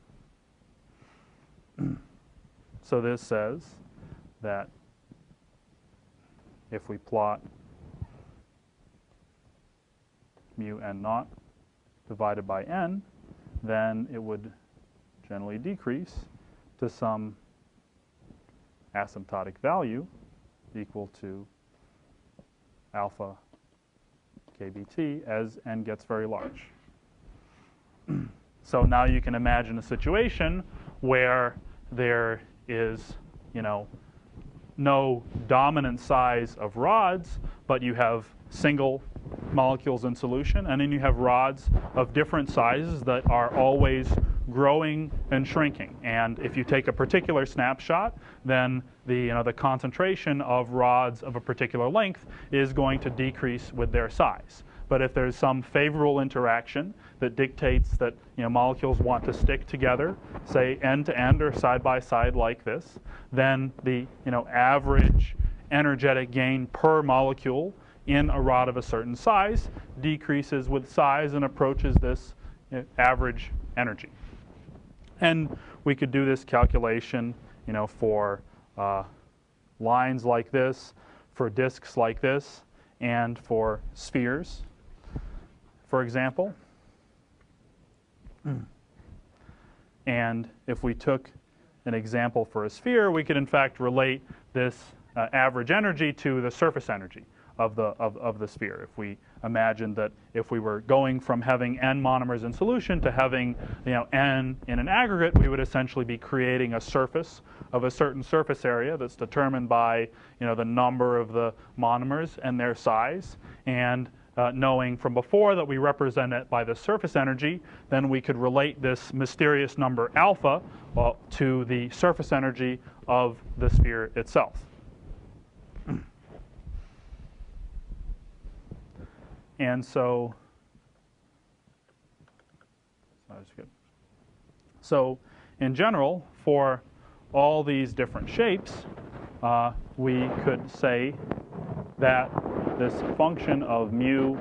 So this says that if we plot mu n naught divided by n, then it would generally decrease to some asymptotic value equal to alpha kBt as n gets very large. So now you can imagine a situation where there is, no dominant size of rods, but you have single molecules in solution, and then you have rods of different sizes that are always growing and shrinking. And if you take a particular snapshot, then the concentration of rods of a particular length is going to decrease with their size. But if there's some favorable interaction that dictates that molecules want to stick together, say end to end or side by side like this, then the average energetic gain per molecule in a rod of a certain size decreases with size and approaches this average energy. And we could do this calculation, for lines like this, for disks like this, and for spheres, for example. And if we took an example for a sphere, we could in fact relate this average energy to the surface energy of the sphere. If we imagine that if we were going from having n monomers in solution to having n in an aggregate, we would essentially be creating a surface of a certain surface area that's determined by the number of the monomers and their size. And knowing from before that we represent it by the surface energy, then we could relate this mysterious number alpha to the surface energy of the sphere itself. And so in general, for all these different shapes, we could say that this function of mu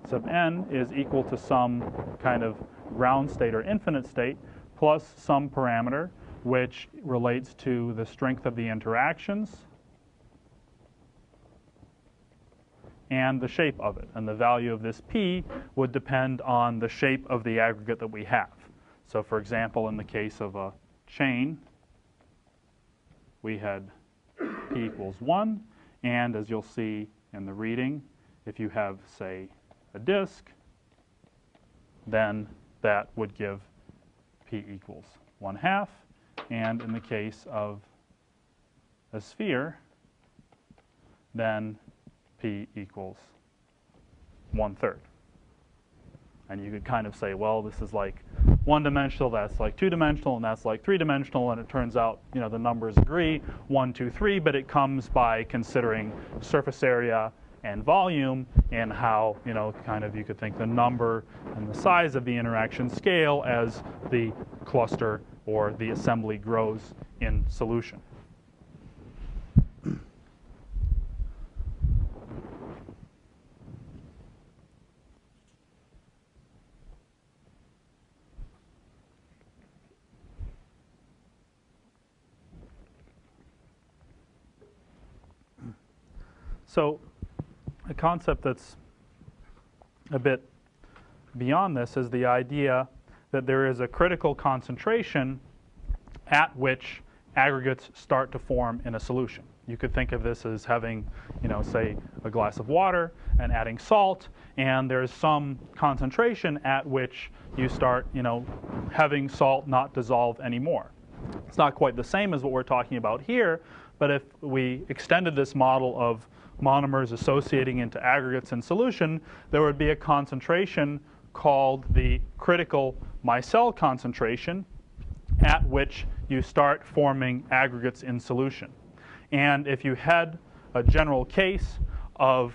sub n is equal to some kind of ground state or infinite state plus some parameter which relates to the strength of the interactions and the shape of it. And the value of this p would depend on the shape of the aggregate that we have. So for example, in the case of a chain, we had p equals 1. And as you'll see in the reading, if you have, say, a disk, then that would give p equals 1/2. And in the case of a sphere, then p equals 1/3. And you could kind of say, well, this is like one-dimensional, that's like two-dimensional, and that's like three-dimensional, and it turns out, the numbers agree, 1, 2, 3, but it comes by considering surface area and volume and how, kind of you could think the number and the size of the interaction scale as the cluster or the assembly grows in solution. So a concept that's a bit beyond this is the idea that there is a critical concentration at which aggregates start to form in a solution. You could think of this as having, say, a glass of water and adding salt, and there's some concentration at which you start, having salt not dissolve anymore. It's not quite the same as what we're talking about here, but if we extended this model of monomers associating into aggregates in solution, there would be a concentration called the critical micelle concentration at which you start forming aggregates in solution. And if you had a general case of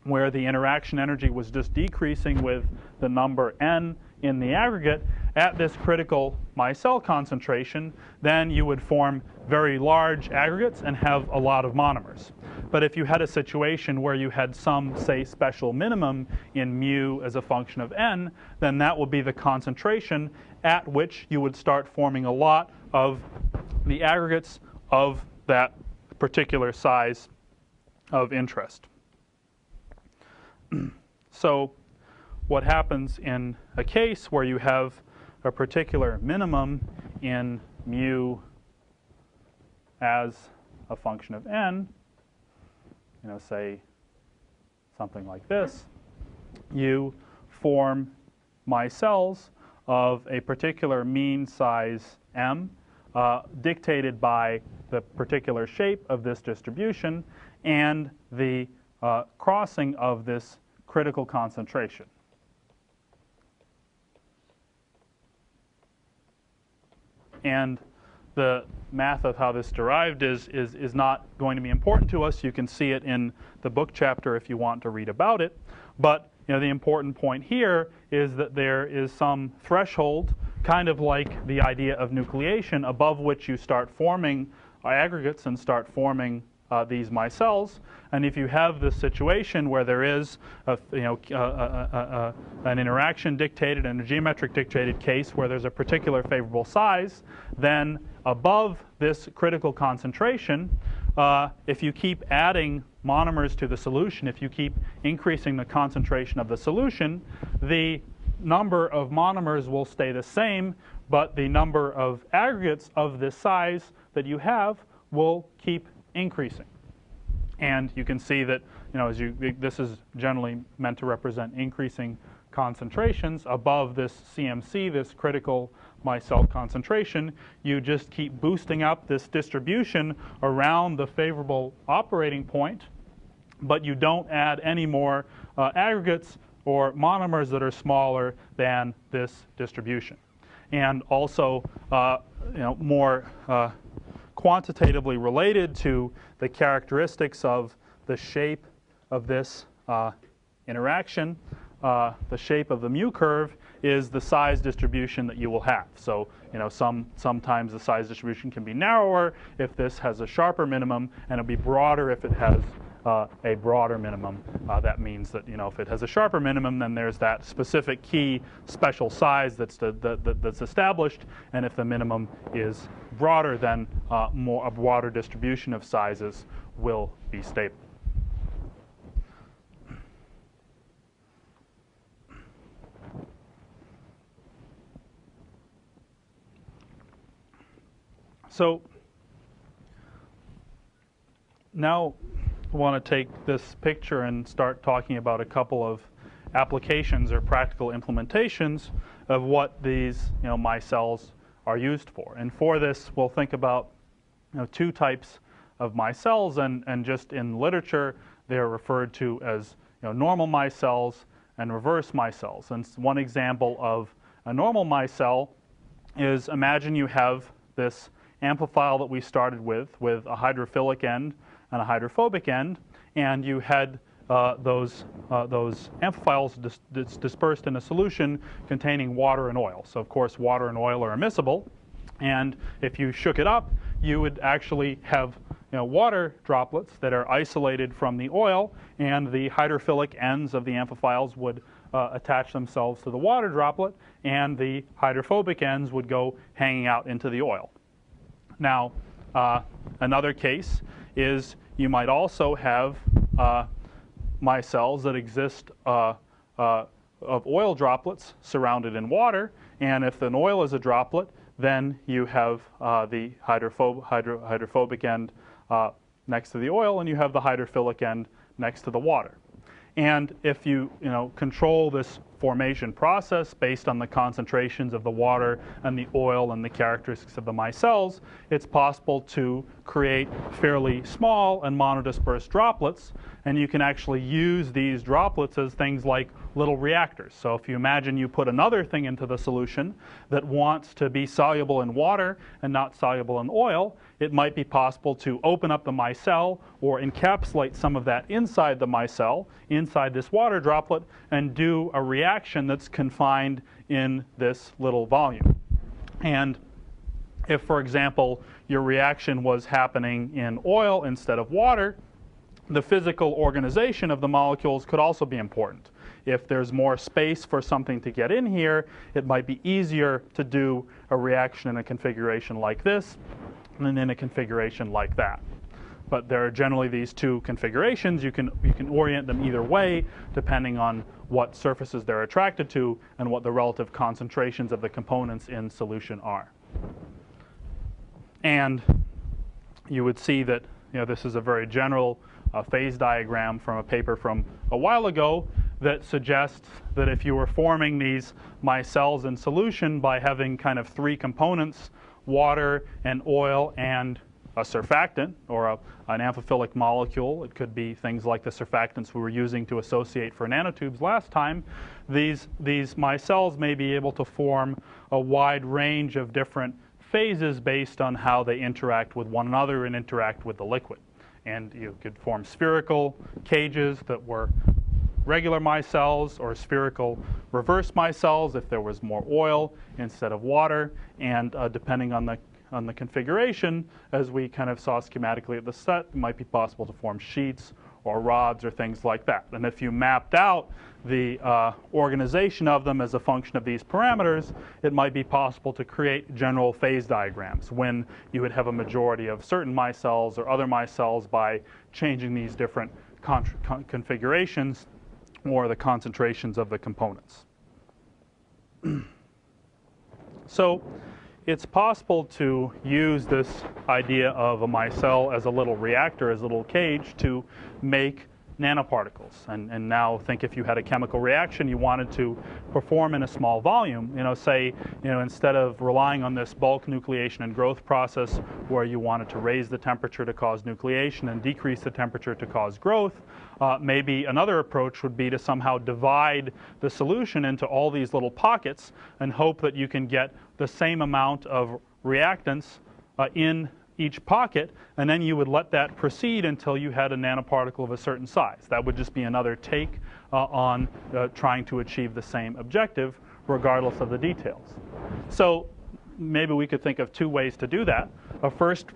where the interaction energy was just decreasing with the number n in the aggregate at this critical micelle concentration, then you would form very large aggregates and have a lot of monomers. But if you had a situation where you had some, say, special minimum in mu as a function of n, then that would be the concentration at which you would start forming a lot of the aggregates of that particular size of interest. So what happens in a case where you have a particular minimum in mu as a function of n, say something like this, you form micelles of a particular mean size m dictated by the particular shape of this distribution and the crossing of this critical concentration. And the math of how this derived is not going to be important to us. You can see it in the book chapter if you want to read about it. But the important point here is that there is some threshold, kind of like the idea of nucleation, above which you start forming aggregates and start forming these micelles. And if you have this situation where there is an interaction dictated and a geometric dictated case where there's a particular favorable size, then above this critical concentration, if you keep adding monomers to the solution, if you keep increasing the concentration of the solution, the number of monomers will stay the same, but the number of aggregates of this size that you have will keep increasing. And you can see that, this is generally meant to represent increasing concentrations above this CMC, this critical micelle concentration. You just keep boosting up this distribution around the favorable operating point, but you don't add any more aggregates or monomers that are smaller than this distribution. And also, more quantitatively related to the characteristics of the shape of this interaction, the shape of the mu curve is the size distribution that you will have. So, sometimes the size distribution can be narrower if this has a sharper minimum, and it'll be broader if it has a broader minimum. That means that, if it has a sharper minimum, then there's that specific key special size that's established, and if the minimum is broader, then a broader distribution of sizes will be stable. So now I want to take this picture and start talking about a couple of applications or practical implementations of what these micelles are used for. And for this, we'll think about two types of micelles, and just in literature, they're referred to as normal micelles and reverse micelles. And one example of a normal micelle is, imagine you have this amphiphile that we started with a hydrophilic end and a hydrophobic end, and you had those amphiphiles dispersed in a solution containing water and oil. So of course water and oil are immiscible, and if you shook it up, you would actually have water droplets that are isolated from the oil, and the hydrophilic ends of the amphiphiles would attach themselves to the water droplet, and the hydrophobic ends would go hanging out into the oil. Now, another case is you might also have micelles that exist of oil droplets surrounded in water, and if an oil is a droplet, then you have the hydrophobic end next to the oil, and you have the hydrophilic end next to the water. And if you control this formation process based on the concentrations of the water and the oil and the characteristics of the micelles, it's possible to create fairly small and monodispersed droplets, and you can actually use these droplets as things like little reactors. So if you imagine you put another thing into the solution that wants to be soluble in water and not soluble in oil, it might be possible to open up the micelle or encapsulate some of that inside the micelle, inside this water droplet, and do a reaction that's confined in this little volume. And if, for example, your reaction was happening in oil instead of water, the physical organization of the molecules could also be important. If there's more space for something to get in here, it might be easier to do a reaction in a configuration like this than in a configuration like that. But there are generally these two configurations. You can orient them either way depending on what surfaces they're attracted to and what the relative concentrations of the components in solution are. And you would see that this is a very general phase diagram from a paper from a while ago that suggests that if you were forming these micelles in solution by having kind of three components, water and oil and a surfactant, or an amphiphilic molecule, it could be things like the surfactants we were using to associate for nanotubes last time, these micelles may be able to form a wide range of different phases based on how they interact with one another and interact with the liquid. And you could form spherical cages that were regular micelles, or spherical reverse micelles if there was more oil instead of water, and depending on the configuration, as we kind of saw schematically at the set, it might be possible to form sheets or rods or things like that. And if you mapped out the organization of them as a function of these parameters, it might be possible to create general phase diagrams when you would have a majority of certain micelles or other micelles by changing these different configurations or the concentrations of the components. So it's possible to use this idea of a micelle as a little reactor, as a little cage, to make nanoparticles. And now think if you had a chemical reaction you wanted to perform in a small volume, say, instead of relying on this bulk nucleation and growth process where you wanted to raise the temperature to cause nucleation and decrease the temperature to cause growth, maybe another approach would be to somehow divide the solution into all these little pockets and hope that you can get the same amount of reactants in each pocket, and then you would let that proceed until you had a nanoparticle of a certain size. That would just be another take on trying to achieve the same objective regardless of the details. So maybe we could think of two ways to do that. A first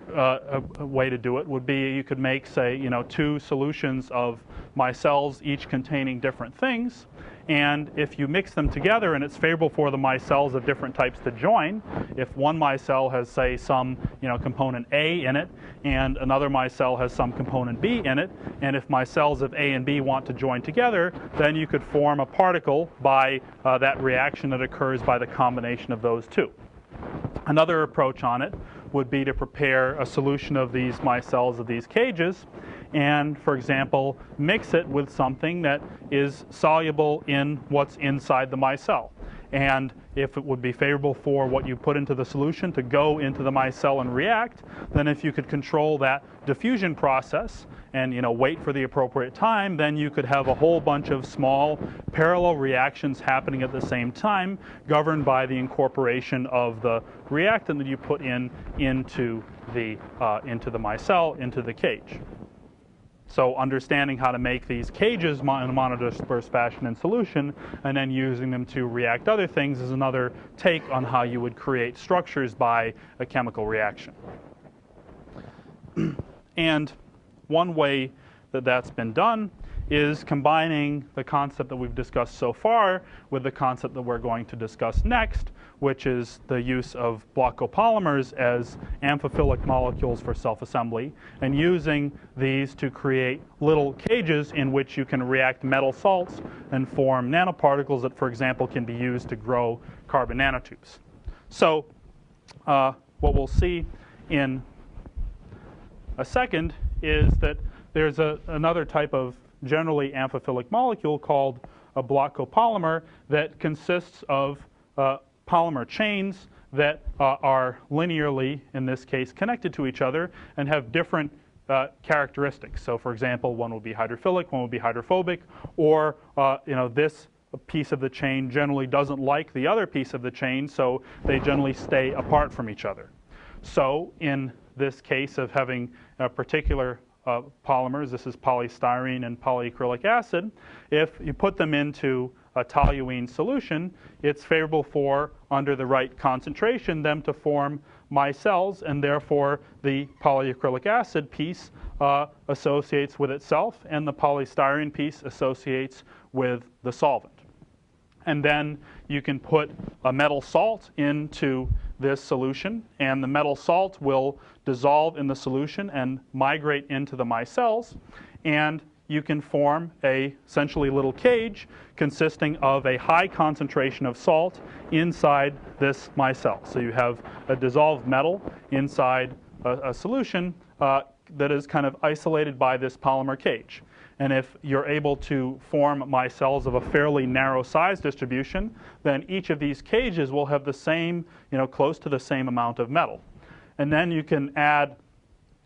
way to do it would be you could make, say, two solutions of micelles, each containing different things. And if you mix them together and it's favorable for the micelles of different types to join, if one micelle has, say, some component A in it and another micelle has some component B in it, and if micelles of A and B want to join together, then you could form a particle by that reaction that occurs by the combination of those two. Another approach on it would be to prepare a solution of these micelles of these cages and, for example, mix it with something that is soluble in what's inside the micelle. And if it would be favorable for what you put into the solution to go into the micelle and react, then if you could control that diffusion process and wait for the appropriate time, then you could have a whole bunch of small parallel reactions happening at the same time, governed by the incorporation of the reactant that you put into the micelle, into the cage. So understanding how to make these cages in a monodispersed fashion in solution and then using them to react other things is another take on how you would create structures by a chemical reaction. And one way that that's been done is combining the concept that we've discussed so far with the concept that we're going to discuss next, which is the use of block copolymers as amphiphilic molecules for self-assembly, and using these to create little cages in which you can react metal salts and form nanoparticles that, for example, can be used to grow carbon nanotubes. So what we'll see in a second is that there's another type of generally amphiphilic molecule called a block copolymer that consists of polymer chains that are linearly, in this case, connected to each other and have different characteristics. So, for example, one will be hydrophilic, one will be hydrophobic, or this piece of the chain generally doesn't like the other piece of the chain, so they generally stay apart from each other. So, in this case of having particular polymers, this is polystyrene and polyacrylic acid, if you put them into a toluene solution, it's favorable for, under the right concentration, them to form micelles, and therefore the polyacrylic acid piece associates with itself and the polystyrene piece associates with the solvent. And then you can put a metal salt into this solution, and the metal salt will dissolve in the solution and migrate into the micelles, and you can form a essentially little cage consisting of a high concentration of salt inside this micelle. So you have a dissolved metal inside a solution that is kind of isolated by this polymer cage. And if you're able to form micelles of a fairly narrow size distribution, then each of these cages will have the same, close to the same amount of metal. And then you can add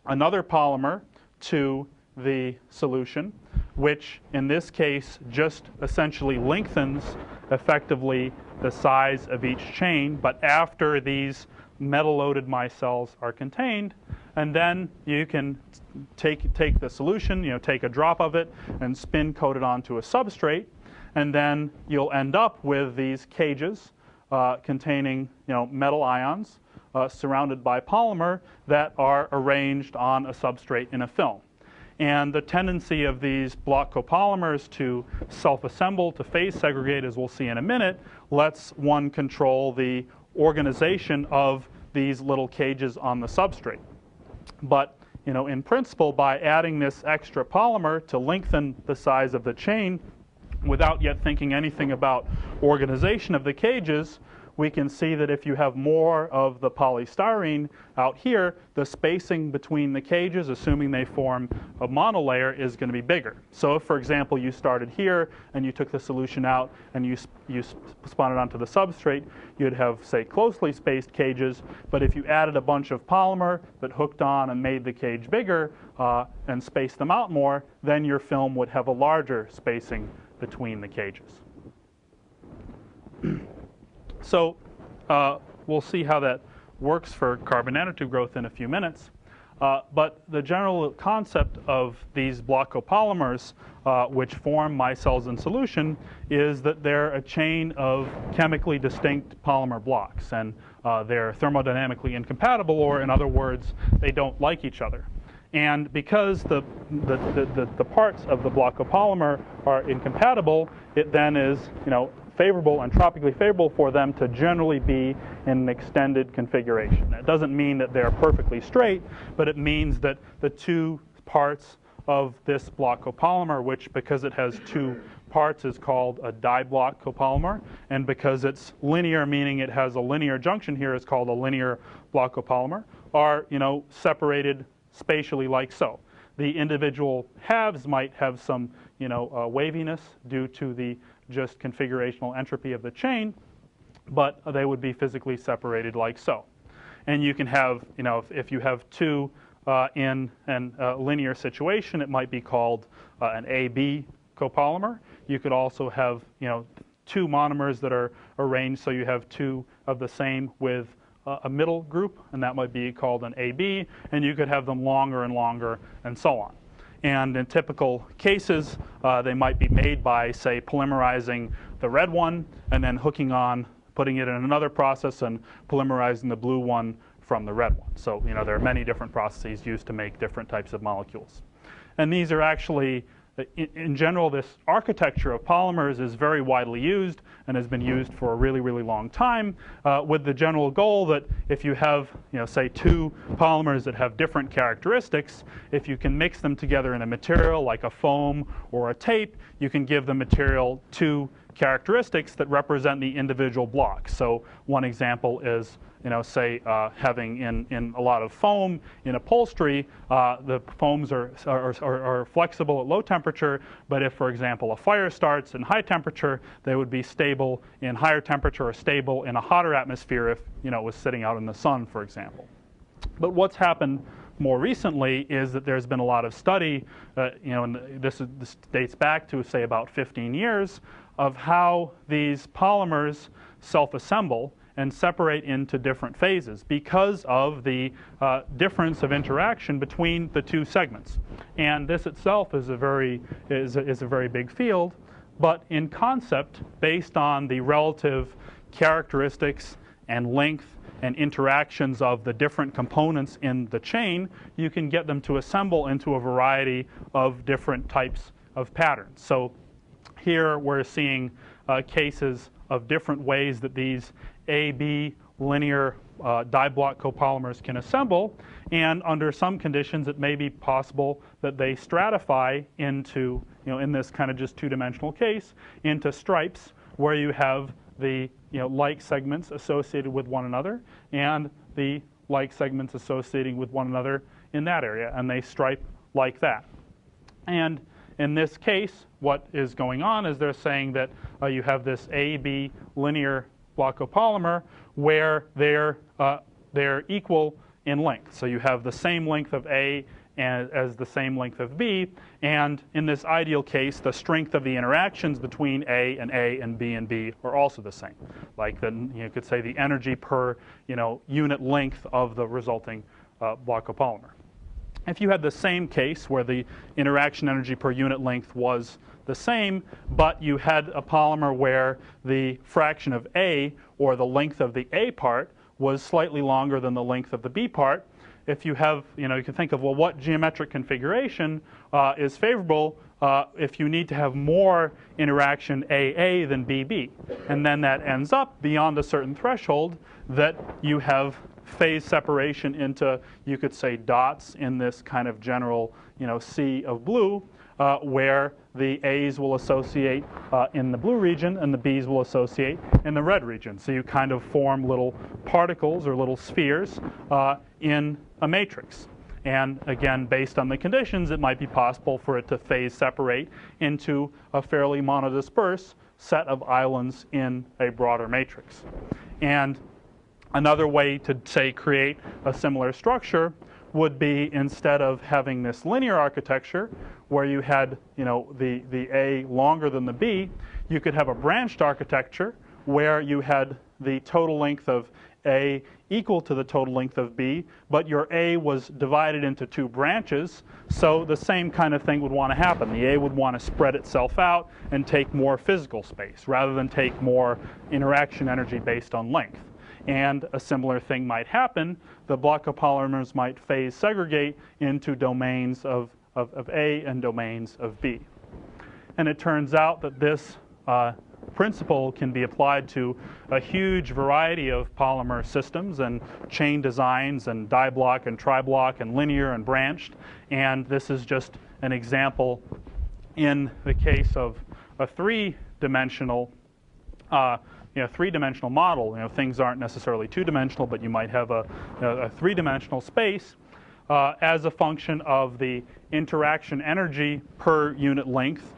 another polymer to the solution, which in this case just essentially lengthens effectively the size of each chain, but after these metal-loaded micelles are contained. And then you can take the solution, take a drop of it and spin coat it onto a substrate, and then you'll end up with these cages containing metal ions surrounded by polymer that are arranged on a substrate in a film. And the tendency of these block copolymers to self-assemble, to phase segregate, as we'll see in a minute, lets one control the organization of these little cages on the substrate. But in principle, by adding this extra polymer to lengthen the size of the chain, without yet thinking anything about organization of the cages, we can see that if you have more of the polystyrene out here, the spacing between the cages, assuming they form a monolayer, is going to be bigger. So if, for example, you started here and you took the solution out and you spun it onto the substrate, you'd have, say, closely spaced cages. But if you added a bunch of polymer that hooked on and made the cage bigger and spaced them out more, then your film would have a larger spacing between the cages. So we'll see how that works for carbon nanotube growth in a few minutes. But the general concept of these block copolymers, which form micelles in solution, is that they're a chain of chemically distinct polymer blocks. And they're thermodynamically incompatible, or in other words, they don't like each other. And because the parts of the block copolymer are incompatible, it then is, favorable and tropically favorable for them to generally be in an extended configuration. That doesn't mean that they're perfectly straight, but it means that the two parts of this block copolymer, which because it has two parts is called a diblock copolymer, and because it's linear, meaning it has a linear junction here, is called a linear block copolymer, are separated spatially like so. The individual halves might have some waviness due to the just configurational entropy of the chain, but they would be physically separated like so. And you can have, if you have two in a linear situation, it might be called an AB copolymer. You could also have, two monomers that are arranged so you have two of the same with a middle group, and that might be called an AB, and you could have them longer and longer, and so on. And in typical cases, they might be made by, say, polymerizing the red one and then hooking on, putting it in another process and polymerizing the blue one from the red one. So, there are many different processes used to make different types of molecules. And these are actually, in general, this architecture of polymers is very widely used and has been used for a really, really long time, with the general goal that if you have, say, two polymers that have different characteristics, if you can mix them together in a material like a foam or a tape, you can give the material two characteristics that represent the individual blocks. So one example is, say having in a lot of foam in upholstery, the foams are flexible at low temperature, but if, for example, a fire starts in high temperature, they would be stable in higher temperature or stable in a hotter atmosphere if, it was sitting out in the sun, for example. But what's happened more recently is that there's been a lot of study, and this dates back to, say, about 15 years, of how these polymers self-assemble and separate into different phases because of the difference of interaction between the two segments. And this itself is a very big field, but in concept, based on the relative characteristics and length and interactions of the different components in the chain, you can get them to assemble into a variety of different types of patterns. So here we're seeing cases of different ways that these AB linear diblock copolymers can assemble, and under some conditions it may be possible that they stratify into, in this kind of just two-dimensional case, into stripes where you have the like segments associated with one another and the like segments associating with one another in that area, and they stripe like that. And in this case, what is going on is they're saying that you have this AB linear block copolymer where they're equal in length. So you have the same length of A as the same length of B, and in this ideal case, the strength of the interactions between A and B are also the same. Like you could say the energy per unit length of the resulting block copolymer. If you had the same case where the interaction energy per unit length was the same, but you had a polymer where the fraction of A, or the length of the A part, was slightly longer than the length of the B part, if you have, you can think of, well, what geometric configuration is favorable if you need to have more interaction AA than BB. And then that ends up beyond a certain threshold that you have phase separation into, you could say, dots in this kind of general, sea of blue, where the A's will associate in the blue region and the B's will associate in the red region. So you kind of form little particles or little spheres in a matrix. And again, based on the conditions, it might be possible for it to phase separate into a fairly monodisperse set of islands in a broader matrix. And another way to, say, create a similar structure would be, instead of having this linear architecture where you had, the A longer than the B, you could have a branched architecture where you had the total length of A equal to the total length of B, but your A was divided into two branches, so the same kind of thing would want to happen. The A would want to spread itself out and take more physical space rather than take more interaction energy based on length. And a similar thing might happen. The block copolymers might phase segregate into domains of A and domains of B. And it turns out that this principle can be applied to a huge variety of polymer systems and chain designs and diblock and triblock and linear and branched. And this is just an example in the case of a three-dimensional three-dimensional model. Things aren't necessarily two-dimensional, but you might have a three-dimensional space as a function of the interaction energy per unit length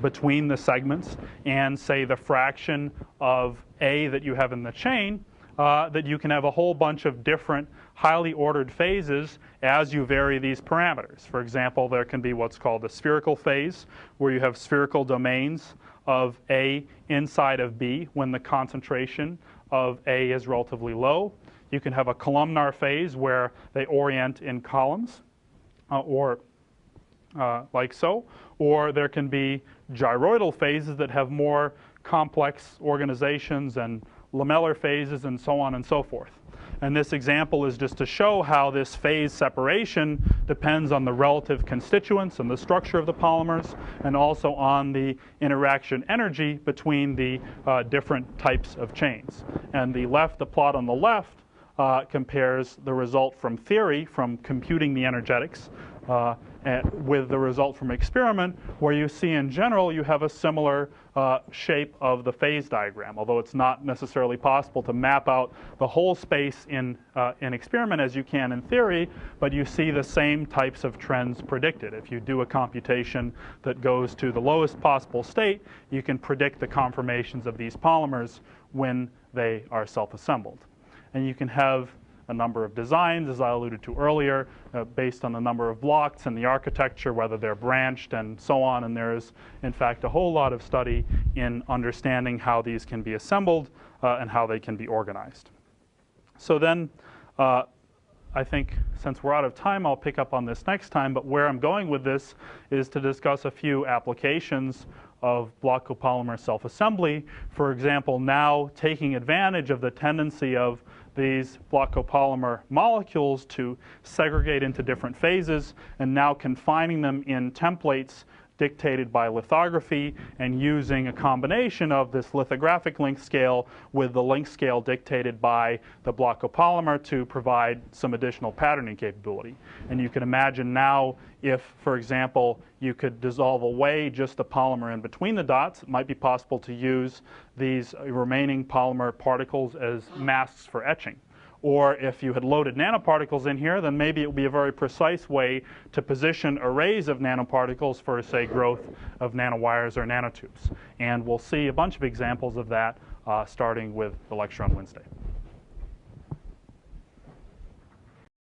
between the segments, and say the fraction of A that you have in the chain, that you can have a whole bunch of different highly ordered phases as you vary these parameters. For example, there can be what's called a spherical phase, where you have spherical domains of A inside of B when the concentration of A is relatively low. You can have a columnar phase where they orient in columns, or like so. Or there can be gyroidal phases that have more complex organizations, and lamellar phases, and so on and so forth. And this example is just to show how this phase separation depends on the relative constituents and the structure of the polymers, and also on the interaction energy between the different types of chains. And the plot on the left compares the result from theory, from computing the energetics, with the result from experiment, where you see in general you have a similar shape of the phase diagram, although it's not necessarily possible to map out the whole space in experiment as you can in theory, but you see the same types of trends predicted. If you do a computation that goes to the lowest possible state, you can predict the conformations of these polymers when they are self-assembled. And you can have a number of designs, as I alluded to earlier, based on the number of blocks and the architecture, whether they're branched and so on. And there is, in fact, a whole lot of study in understanding how these can be assembled and how they can be organized. So then, I think since we're out of time, I'll pick up on this next time. But where I'm going with this is to discuss a few applications of block copolymer self-assembly. For example, now taking advantage of the tendency of these block copolymer molecules to segregate into different phases, and now confining them in templates dictated by lithography, and using a combination of this lithographic length scale with the length scale dictated by the block copolymer to provide some additional patterning capability. And you can imagine now if, for example, you could dissolve away just the polymer in between the dots, it might be possible to use these remaining polymer particles as masks for etching. Or if you had loaded nanoparticles in here, then maybe it would be a very precise way to position arrays of nanoparticles for, say, growth of nanowires or nanotubes. And we'll see a bunch of examples of that starting with the lecture on Wednesday.